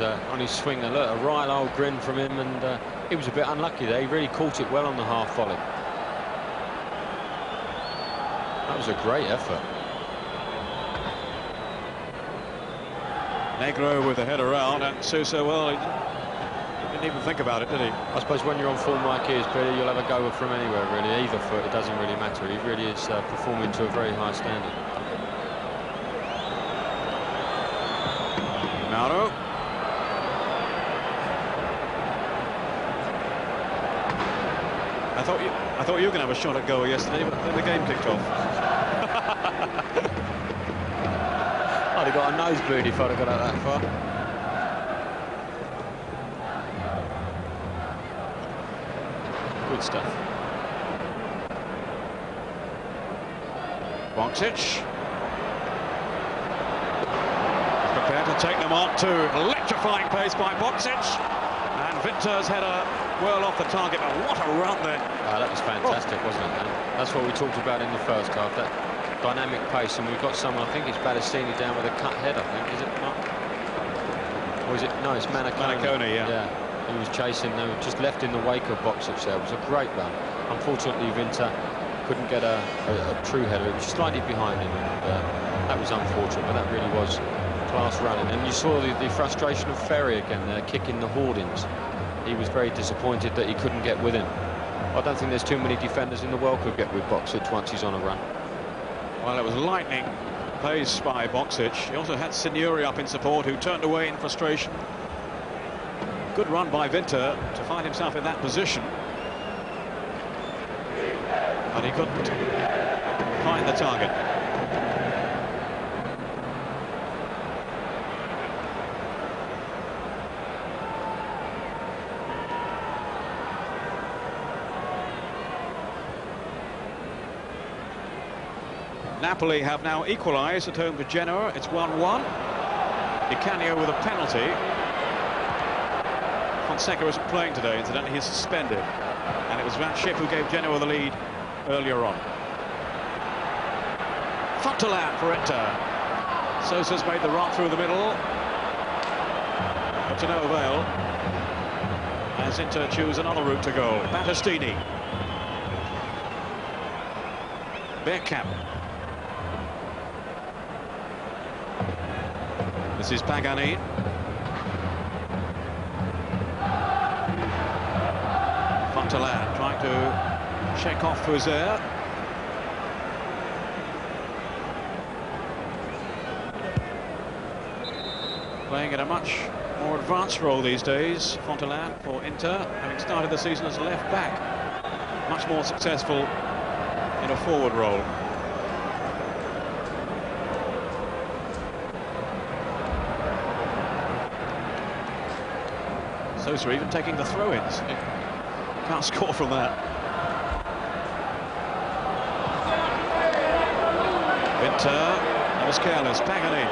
swing. A right old grin from him, and he was a bit unlucky there. He really caught it well on the half volley. That was a great effort. Negro with the head around, and Sosa, well, he didn't even think about it, did he? I suppose when you're on form like he is, Peter, you'll have a go from anywhere, really. Either foot, it doesn't really matter. He really is performing to a very high standard. Mauro. I thought you were going to have a shot at goal yesterday, but then the game kicked off. I'd have got a nosebleed if I'd have got out that far. Good stuff. Boksic. Prepared to take them on too. Electrifying pace by Boksic. And Vinter's header well off the target, but what a run then. That was fantastic, wasn't it? And that's what we talked about in the first half, that dynamic pace, and we've got someone, I think it's Battistini down with a cut head, I think, is it not? Or is it? No, it's Manicone. Manicone, yeah. He was chasing, they were just left in the wake of Boksic there. It was a great run. Unfortunately, Vinter couldn't get a true header. It was slightly behind him, and that was unfortunate, but that really was class running. And you saw the frustration of Ferry again there, kicking the hoardings. He was very disappointed that he couldn't get with him. I don't think there's too many defenders in the world could get with Boksic once he's on a run. Well, it was lightning pace by Boksic. He also had Signori up in support, who turned away in frustration. Good run by Vinter to find himself in that position. And he couldn't find the target. Napoli have now equalised at home to Genoa. It's 1-1. Di Canio with a penalty. Fonseca isn't playing today, incidentally, he's suspended. And it was Van Schip who gave Genoa the lead earlier on. Fontaine for Inter. Sosa's made the run through the middle, but to no avail, as Inter choose another route to goal. Battistini. Bergkamp. This is Pagani. Fontaine trying to check off Fouzer. Playing in a much more advanced role these days, Fontaine for Inter, having started the season as a left back. Much more successful in a forward role. Sosa even taking the throw-ins. Can't score from that. Inter, that was careless. Pagani.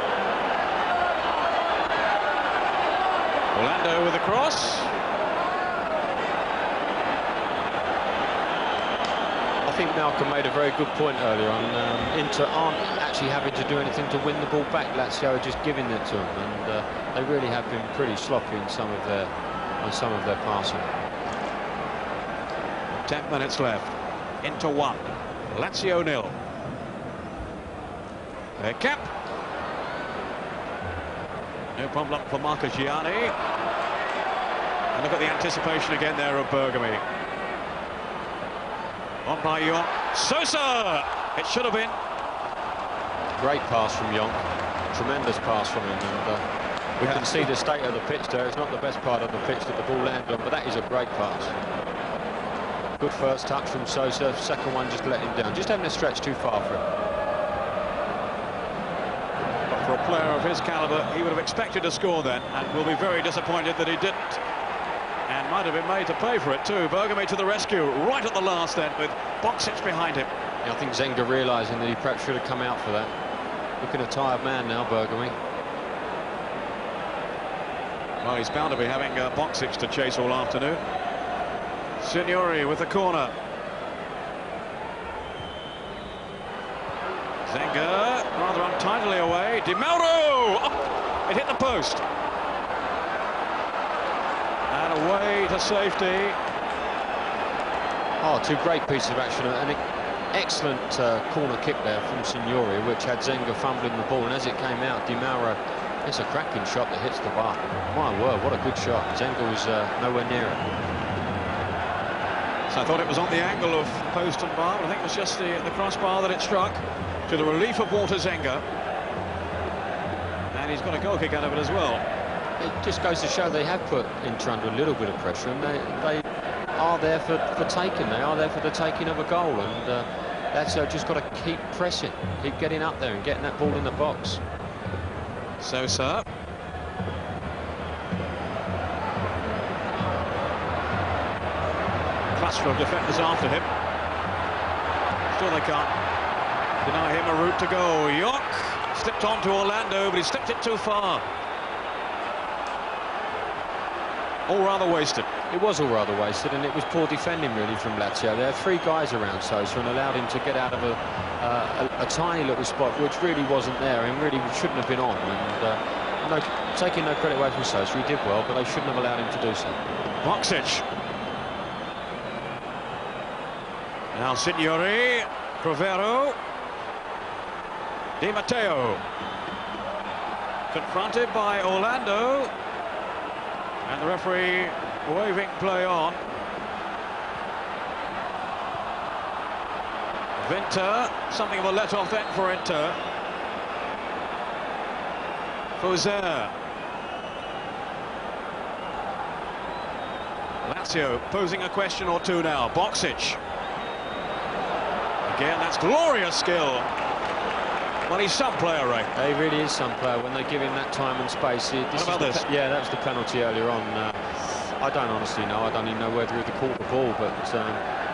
Orlando with a cross. I think Malcolm made a very good point earlier on. Inter aren't actually having to do anything to win the ball back. Lazio are just giving it to them, and they really have been pretty sloppy in some of their passing. 10 minutes left. Inter 1, Lazio 0. Bergkamp. No problem for Marco Gianni. And look at the anticipation again there of Bergamy. On by York. Sosa! It should have been. Great pass from Young. Tremendous pass from him. And we can see the state of the pitch there. It's not the best part of the pitch that the ball landed on, but that is a great pass. Good first touch from Sosa. Second one just let him down. Just having a stretch too far for him. For a player of his calibre, he would have expected to score then, and will be very disappointed that he didn't. And might have been made to pay for it too. Bergamy to the rescue, right at the last then, with Boksic behind him. Yeah, I think Zenga realising that he perhaps should have come out for that. Looking a tired man now, Bergamy. Well, he's bound to be having Boksic to chase all afternoon. Signori with the corner. Zenga rather untidily away. Di Mauro! Oh, it hit the post. And away to safety. Oh, two great pieces of action. An excellent corner kick there from Signori, which had Zenga fumbling the ball. And as it came out, Di Mauro, it's a cracking shot that hits the bar. My word, what a good shot. Zenga was nowhere near it. So I thought it was on the angle of post and bar, but I think it was just the crossbar that it struck, to the relief of Walter Zenga. And he's got a goal kick out of it as well. It just goes to show they have put Inter under a little bit of pressure, and they are there for taking. They are there for the taking of a goal, and that's just got to keep pressing, keep getting up there and getting that ball in the box. Sosa. Cluster of defenders after him. Still they can't deny him a route to go. York slipped on to Orlando, but he slipped it too far. All rather wasted. It was all rather wasted, and it was poor defending really from Lazio. There are three guys around Sosa and allowed him to get out of a tiny little spot which really wasn't there and really shouldn't have been on. And taking no credit away from Sosa, he did well, but they shouldn't have allowed him to do so. Boksic. Now Signori, Crovero, Di Matteo. Confronted by Orlando. And the referee waving play on. Vinter, something of a let-off then for Inter. Fouzer. Lazio posing a question or two now. Boksic. Again, that's glorious skill. Well, he's some player, Ray. He really is some player when they give him that time and space. What about this? Yeah, that was the penalty earlier on. I don't honestly know. I don't even know whether he caught the ball, but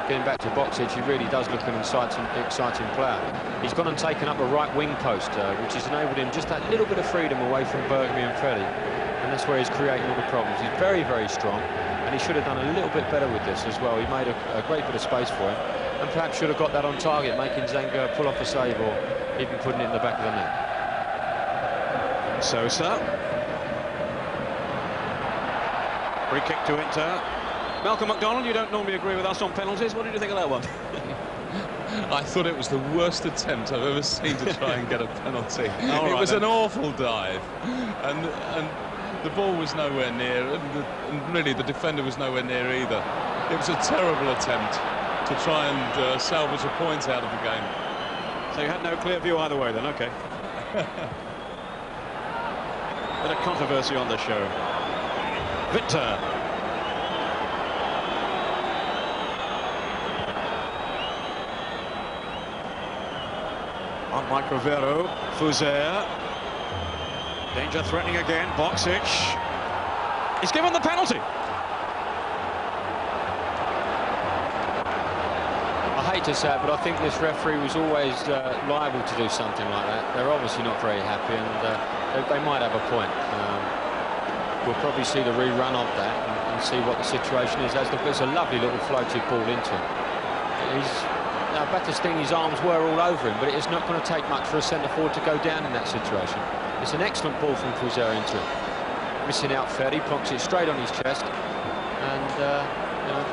getting back to box edge, he really does look an exciting player. He's gone and taken up a right wing post, which has enabled him just that little bit of freedom away from Bergamy and Freddie, and that's where he's creating all the problems. He's very, very strong, and he should have done a little bit better with this as well. He made a great bit of space for him, and perhaps should have got that on target, making Zenga pull off a save or even putting it in the back of the net. Sosa. Free kick to Inter. Malcolm McDonald, you don't normally agree with us on penalties. What did you think of that one? I thought it was the worst attempt I've ever seen to try and get a penalty. It was an awful dive, and the ball was nowhere near, and really the defender was nowhere near either. It was a terrible attempt to try and salvage a point out of the game. So you had no clear view either way then, okay. Bit of controversy on the show. Victor. On Microvero, Fuser. Danger threatening again, Boksic. He's given the penalty. I hate to say it, but I think this referee was always liable to do something like that. They're obviously not very happy, and they might have a point. We'll probably see the rerun of that and see what the situation is. There's a lovely little floated ball into him. Now, Battistini's arms were all over him, but it's not going to take much for a centre-forward to go down in that situation. It's an excellent ball from Fuser into him. Missing out Ferdi, plonks it straight on his chest. And, you know,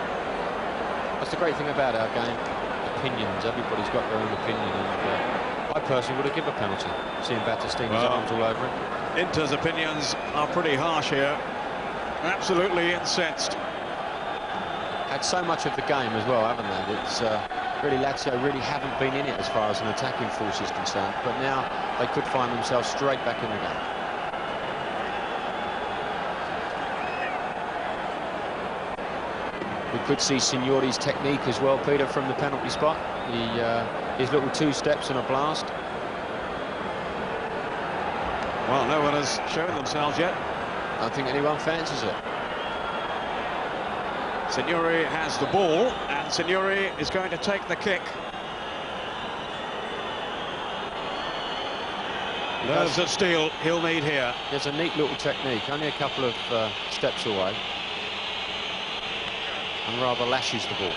that's the great thing about our game. Opinions. Everybody's got their own opinion. And I personally would have given a penalty, seeing Battistini's arms all over him. Inter's opinions are pretty harsh here. Absolutely incensed. Had so much of the game as well, haven't they? It's really, Lazio really haven't been in it as far as an attacking force is concerned, but now they could find themselves straight back in the game. We could see Signori's technique as well, Peter, from the penalty spot. His little two steps and a blast. Well, no one has shown themselves yet. I don't think anyone fancies it. Signori has the ball, and Signori is going to take the kick. Nerves of steel he'll need here. There's a neat little technique, only a couple of steps away, and rather lashes the ball.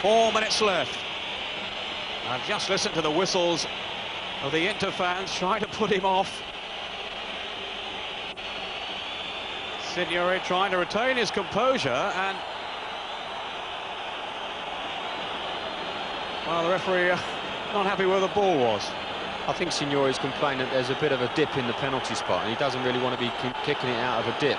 4 minutes left. I've just listened to the whistles of the Inter fans trying to put him off. Signori trying to retain his composure, and well, the referee not happy where the ball was. I think Signori's complaining that there's a bit of a dip in the penalty spot, and he doesn't really want to be kicking it out of a dip.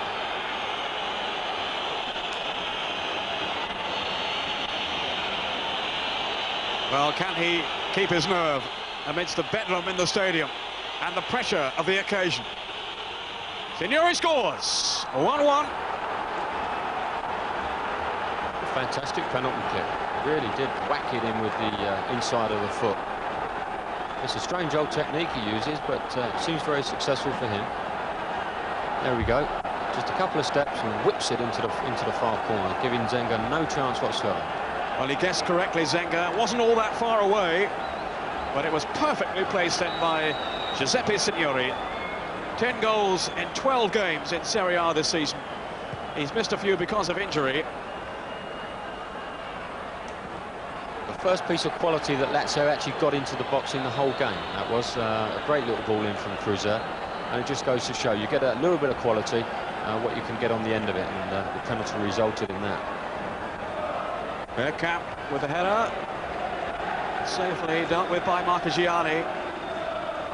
Well, can he keep his nerve amidst the bedlam in the stadium and the pressure of the occasion? Signori scores. 1-1. Fantastic penalty kick. Really did whack it in with the inside of the foot. It's a strange old technique he uses, but it seems very successful for him. There we go. Just a couple of steps and whips it into the far corner, giving Zenga no chance whatsoever. Well, he guessed correctly, Zenga. Wasn't all that far away, but it was perfectly placed then by Giuseppe Signori. 10 goals in 12 games in Serie A this season. He's missed a few because of injury. The first piece of quality that Lazio actually got into the box in the whole game. That was a great little ball in from Cruiser, and it just goes to show you get a little bit of quality, what you can get on the end of it, and the penalty resulted in that. Bergkamp with the header, safely dealt with by Marchigiani.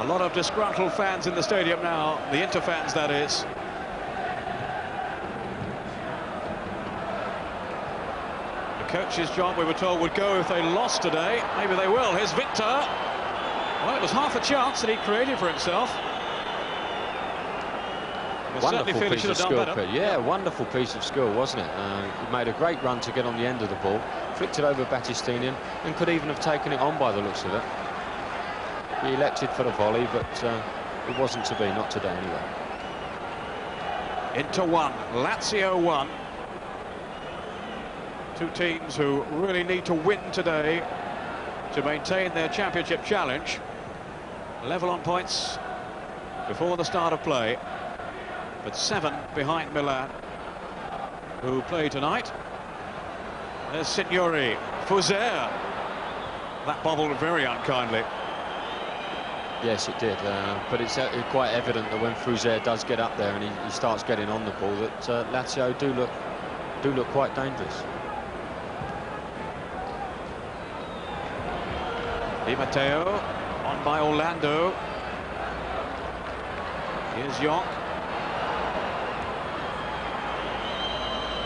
A lot of disgruntled fans in the stadium now, the Inter fans, that is. The coach's job, we were told, would go if they lost today. Maybe they will. Here's Victor. Well, it was half a chance that he created for himself. Wonderful piece of skill, yeah, wonderful piece of skill, wasn't it? He made a great run to get on the end of the ball, flicked it over Battistini, and could even have taken it on by the looks of it. He elected for the volley, but it wasn't to be, not today anyway. Inter 1, Lazio 1. Two teams who really need to win today to maintain their championship challenge. Level on points before the start of play, but 7 behind Milan, who play tonight. There's Signori, Fouzer. That bobbled very unkindly. Yes, it did, but it's quite evident that when Fouzer does get up there and he starts getting on the ball, that Lazio do look quite dangerous. Di Matteo on by Orlando. Here's Yonk.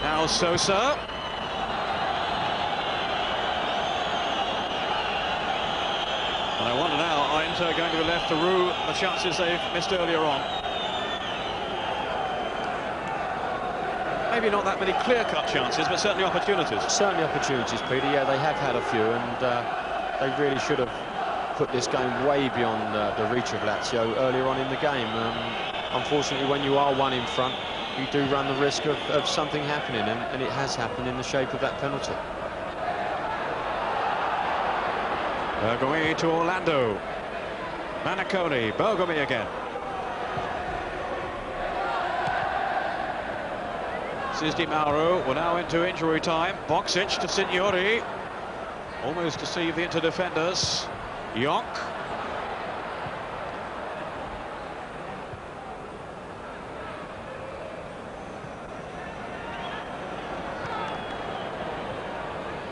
Now Sosa. And I wonder now, are Inter going to be left to rue the chances they've missed earlier on? Maybe not that many clear-cut chances, but certainly opportunities. Certainly opportunities, Peter. Yeah, they have had a few, and they really should have put this game way beyond the reach of Lazio earlier on in the game. Unfortunately, when you are one in front, you do run the risk of something happening, and it has happened in the shape of that penalty. Bergomi to Orlando. Manaconi, Bergomi again. This is Di Mauro. We're now into injury time. Boksic to Signori. Almost deceived the Inter defenders. Yonk.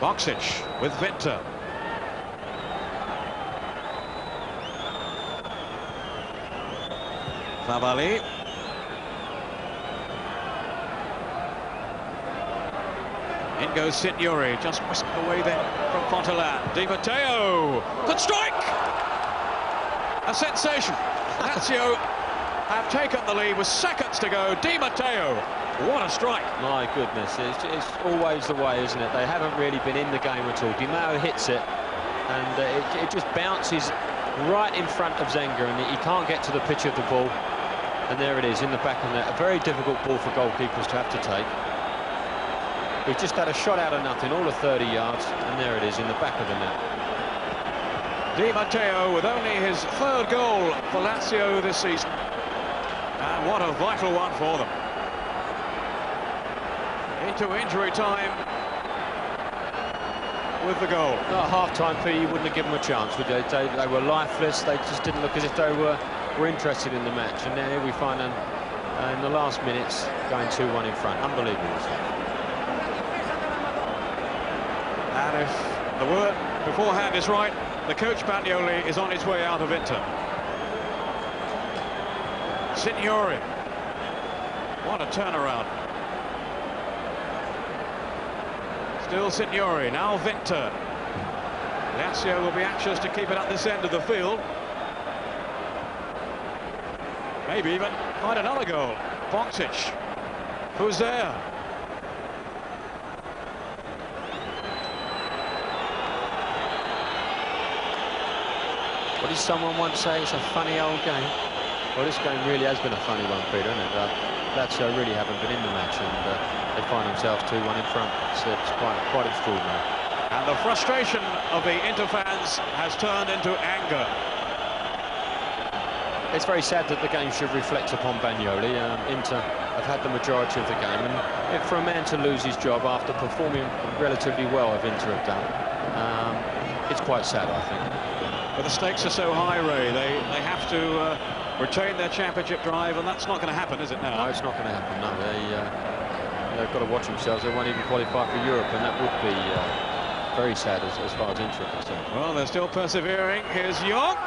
Boksic with Winter. Favali. In goes Signori, just whisked away then from Fontelan. Di Matteo could strike! A sensation. Lazio have taken the lead with seconds to go. Di Matteo, what a strike. My goodness, it's always the way, isn't it? They haven't really been in the game at all. Di Matteo hits it, and it just bounces right in front of Zenga, and he can't get to the pitch of the ball. And there it is in the back of the net. A very difficult ball for goalkeepers to have to take. We've just had a shot out of nothing, all of 30 yards, and there it is in the back of the net. Di Matteo with only his 3rd goal for Lazio this season. And what a vital one for them. Into injury time with the goal. At half-time, P, you wouldn't have given them a chance, would they? They were lifeless. They just didn't look as if they were interested in the match. And now here we find them in the last minutes going 2-1 in front. Unbelievable. And if the word beforehand is right, the coach Bagnoli is on his way out of Inter. Signori. What a turnaround. Still Signori, now Winter. Lazio will be anxious to keep it at this end of the field. Maybe even find another goal. Boksic. Who's there? What did someone once say? It's a funny old game. Well, this game really has been a funny one, Peter, isn't it? Lazio really haven't been in the match, and they find themselves 2-1 in front. It's quite extraordinary. And the frustration of the Inter fans has turned into anger. It's very sad that the game should reflect upon Bagnoli. Inter have had the majority of the game, and for a man to lose his job after performing relatively well, as Inter have done, it's quite sad, I think. But the stakes are so high, Ray. They have to retain their championship drive, and that's not going to happen, is it now? No, it's not going to happen. No, they've got to watch themselves. They won't even qualify for Europe, and that would be very sad as far as Inter are concerned. Well, they're still persevering. Here's Yonk.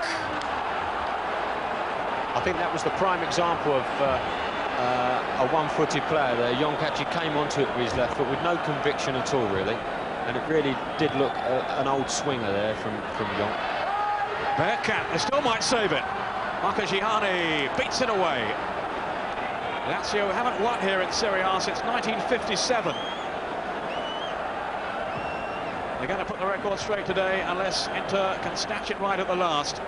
I think that was the prime example of a one-footed player there. Yonk actually came onto it with his left foot with no conviction at all, really, and it really did look an old swinger there from Yonk. Bergkamp, they still might save it. Marcagiani beats it away. Lazio haven't won here in Serie A since 1957. They're going to put the record straight today unless Inter can snatch it right at the last.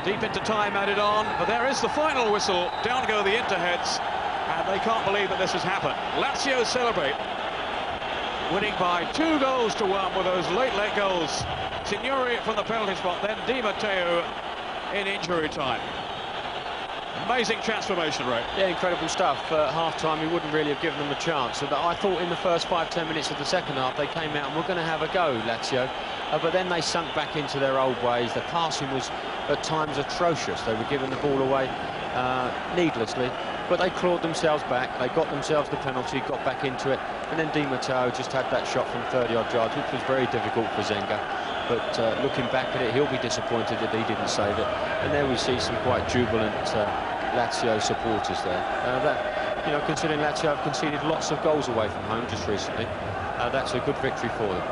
Deep into time added on, but there is the final whistle. Down go the Inter heads, and they can't believe that this has happened. Lazio celebrate. winning by 2-1 with those late goals. Signori from the penalty spot, then Di Matteo in injury time. Amazing transformation rate. Yeah, incredible stuff. At half-time, we wouldn't really have given them a chance. So that I thought in the first 5-10 minutes of the second half, they came out and were going to have a go, Lazio. But then they sunk back into their old ways. The passing was, at times, atrocious. They were giving the ball away needlessly. But they clawed themselves back. They got themselves the penalty, got back into it. And then Di Matteo just had that shot from 30-odd yards, which was very difficult for Zenga. But looking back at it, he'll be disappointed that he didn't save it. And there we see some quite jubilant Lazio supporters there. That, you know, considering Lazio have conceded lots of goals away from home just recently, that's a good victory for them.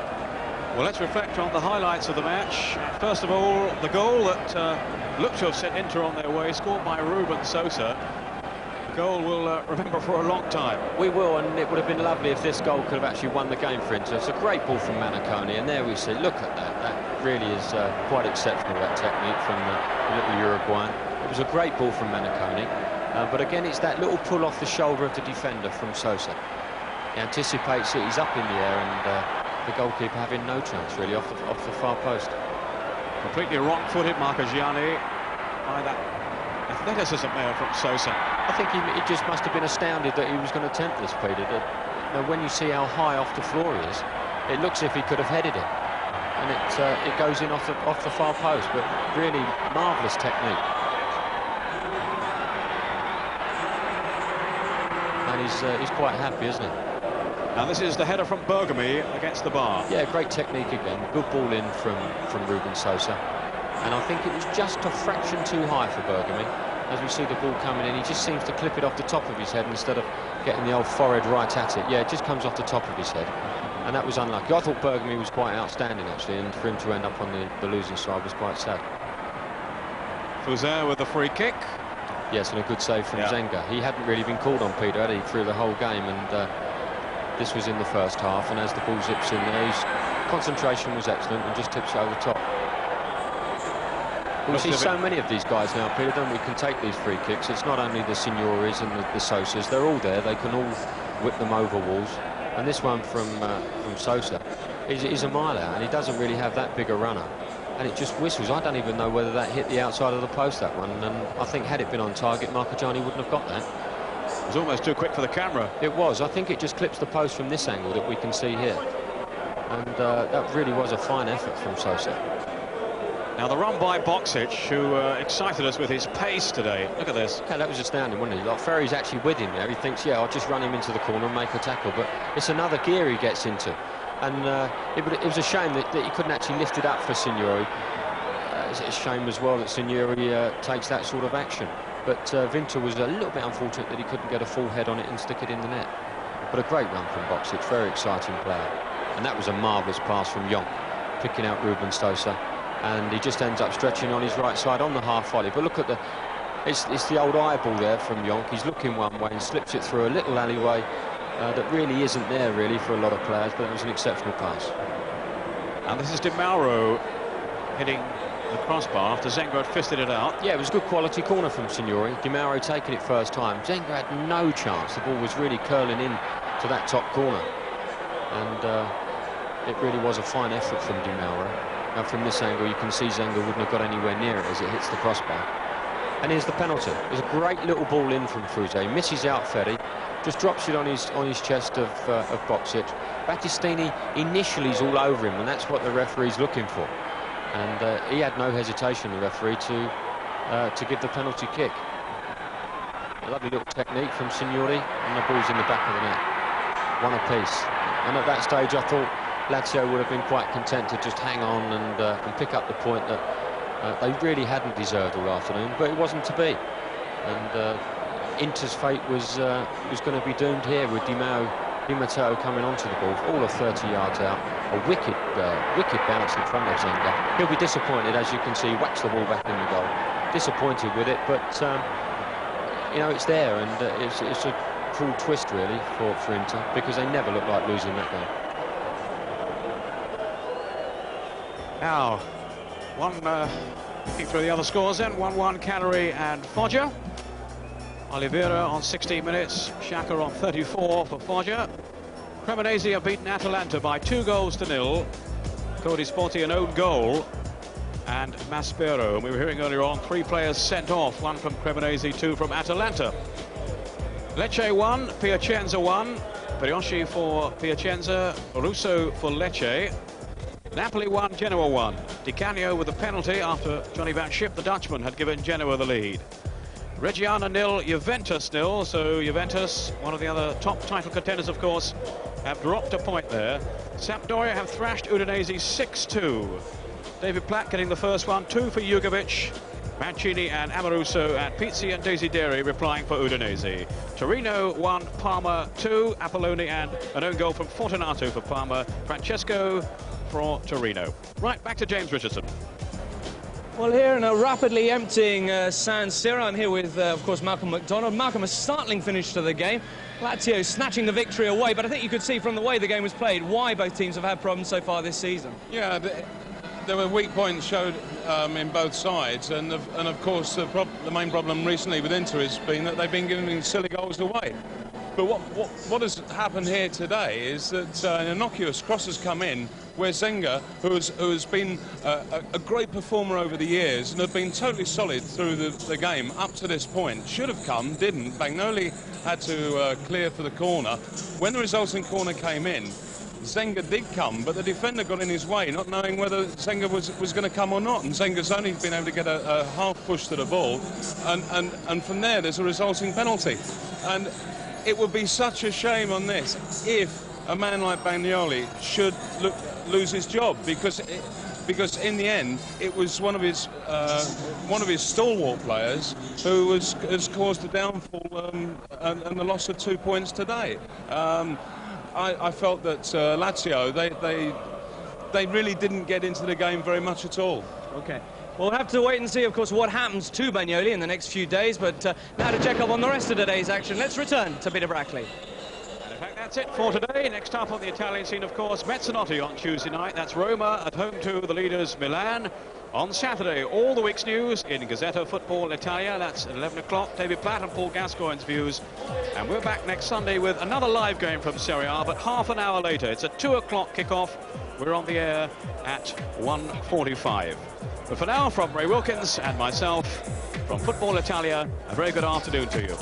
Well, let's reflect on the highlights of the match. First of all, the goal that looked to have sent Inter on their way, scored by Ruben Sosa. The goal we'll remember for a long time. We will, and it would have been lovely if this goal could have actually won the game for Inter. It's a great ball from Manacone, and there we see, look at that. That really is quite exceptional, that technique from the little Uruguayan. It was a great ball from Manacone, but again, it's that little pull off the shoulder of the defender from Sosa. He anticipates it, he's up in the air, and the goalkeeper having no chance, really, off the far post. Completely wrong-footed Marcagiani by that athleticism there from Sosa. I think he just must have been astounded that he was going to attempt this, Peter. That, you know, when you see how high off the floor he is, it looks as if he could have headed it. And it goes in off the far post, but really marvellous technique. And he's quite happy, isn't he? Now this is the header from Bergami against the bar. Yeah, great technique again. Good ball in from Ruben Sosa. And I think it was just a fraction too high for Bergami. As we see the ball coming in, he just seems to clip it off the top of his head instead of getting the old forehead right at it. Yeah, it just comes off the top of his head. And that was unlucky. I thought Bergami was quite outstanding, actually, and for him to end up on the losing side was quite sad. Fuser with the free kick. Yes, and a good save from Zenga. He hadn't really been called on, Peter, had he, through the whole game, and this was in the first half, and as the ball zips in there, his concentration was excellent and just tips it over the top. We see so many of these guys now, Peter, don't we, can take these free kicks. It's not only the Signoris and the Sosas, they're all there. They can all whip them over walls. And this one from Sosa is a mile out, and he doesn't really have that big a runner. And it just whistles. I don't even know whether that hit the outside of the post, that one. And I think had it been on target, Marcagiani wouldn't have got that. It was almost too quick for the camera. It was. I think it just clips the post from this angle that we can see here. And that really was a fine effort from Sosa. Now the run by Boksic, who excited us with his pace today. Look at this. Okay, that was astounding, wasn't he? Like, Ferry's actually with him there. He thinks, yeah, I'll just run him into the corner and make a tackle. But it's another gear he gets into. And it was a shame that he couldn't actually lift it up for Signori. It's a shame as well that Signori takes that sort of action. But Vinter was a little bit unfortunate that he couldn't get a full head on it and stick it in the net. But a great run from Boksic, very exciting player. And that was a marvellous pass from Jonk, picking out Ruben Sosa. And he just ends up stretching on his right side on the half volley. But look at it's the old eyeball there from Jonk. He's looking one way and slips it through a little alleyway that really isn't there really for a lot of players, but it was an exceptional pass. And this is Di Mauro hitting the crossbar after Zenga had fisted it out. Yeah, it was a good quality corner from Signori. Di Mauro taking it first time. Zenga had no chance. The ball was really curling in to that top corner. And it really was a fine effort from Di Mauro. Now from this angle you can see Zenga wouldn't have got anywhere near it as it hits the crossbar. And here's the penalty. There's a great little ball in from Fuse. He misses out Ferry, just drops it on his chest of Boksic. Battistini initially is all over him, and that's what the referee's looking for. And he had no hesitation, the referee, to give the penalty kick. A lovely little technique from Signori, and the ball's in the back of the net. One apiece. And at that stage I thought Lazio would have been quite content to just hang on and pick up the point that they really hadn't deserved all afternoon, but it wasn't to be. And Inter's fate was going to be doomed here with Di Matteo coming onto the ball, all of 30 yards out. A wicked bounce in front of Zenga. He'll be disappointed, as you can see, whacks the ball back in the goal. Disappointed with it, but you know, it's there, and it's a cruel twist really for Inter, because they never looked like losing that game. Now, looking through the other scores then, 1-1 Cagliari and Foggia. Oliveira on 16 minutes, Xhaka on 34 for Foggia. Cremonese have beaten Atalanta by 2-0. Cody Sporti an own goal, and Maspero. And we were hearing earlier on 3 players sent off, 1 from Cremonese, 2 from Atalanta. Lecce 1, Piacenza 1. Periosci for Piacenza, Russo for Lecce. Napoli 1, Genoa 1. Di Canio with a penalty after Johnny Van Schip, the Dutchman, had given Genoa the lead. Reggiana 0, Juventus 0. So Juventus, one of the other top title contenders, of course, have dropped a point there. Sampdoria have thrashed Udinese 6-2. David Platt getting the first one, 2 for Jugovic. Mancini and Amoruso, and Pizzi and Desideri replying for Udinese. Torino 1, Parma 2. Apolloni and an own goal from Fortunato for Parma. Francesco for Torino. Right, back to James Richardson. Well, here in a rapidly emptying San Siro, I'm here with, of course, Malcolm McDonald. Malcolm, a startling finish to the game. Lazio snatching the victory away, but I think you could see from the way the game was played why both teams have had problems so far this season. Yeah, there were weak points showed in both sides, and of course the main problem recently with Inter has been that they've been giving silly goals away. But what has happened here today is that an innocuous cross has come in where Zenga, who has been a great performer over the years and have been totally solid through the game up to this point, should have come, didn't. Bagnoli had to clear for the corner. When the resulting corner came in, Zenga did come, but the defender got in his way, not knowing whether Zenga was going to come or not. And Zenga's only been able to get a half push to the ball, and from there there's a resulting penalty. And it would be such a shame on this if a man like Bagnoli should lose his job, because in the end it was one of his stalwart players who has caused the downfall and the loss of 2 points today. I felt that Lazio, they really didn't get into the game very much at all. Okay. We'll have to wait and see, of course, what happens to Bagnoli in the next few days, but now to check up on the rest of today's action, let's return to Peter Brackley. In fact, that's it for today. Next up on the Italian scene, of course, Mezzanotte on Tuesday night. That's Roma at home to the leaders Milan. On Saturday, all the week's news in Gazzetta Football Italia. That's at 11 o'clock. David Platt and Paul Gascoigne's views. And we're back next Sunday with another live game from Serie A, but half an hour later. It's a 2 o'clock kickoff. We're on the air at 1:45. But for now, from Ray Wilkins and myself, from Football Italia, a very good afternoon to you.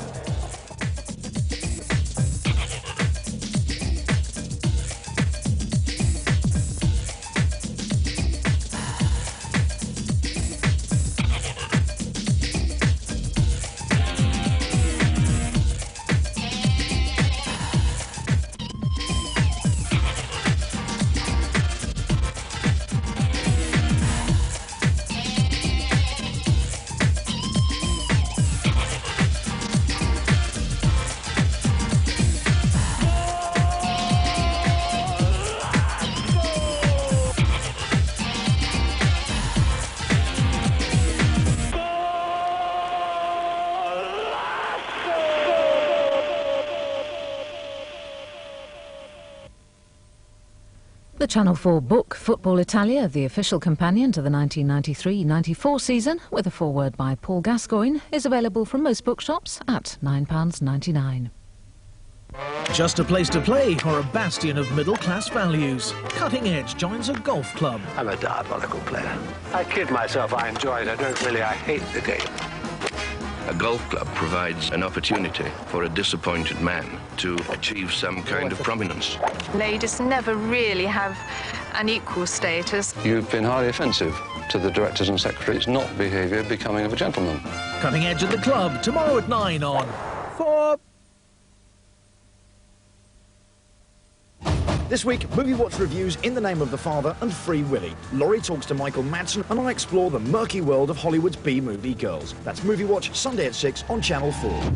The Channel 4 book, Football Italia, the official companion to the 1993-94 season, with a foreword by Paul Gascoigne, is available from most bookshops at £9.99. Just a place to play or a bastion of middle-class values? Cutting Edge joins a golf club. I'm a diabolical player. I kid myself I enjoy it. I don't really. I hate the game. A golf club provides an opportunity for a disappointed man to achieve some kind of prominence. Ladies never really have an equal status. You've been highly offensive to the directors and secretaries, not behaviour becoming of a gentleman. Cutting Edge at the club, tomorrow at 9 on 4. This week, Movie Watch reviews In the Name of the Father and Free Willy. Laurie talks to Michael Madsen and I explore the murky world of Hollywood's B-movie girls. That's Movie Watch, Sunday at 6 on Channel 4.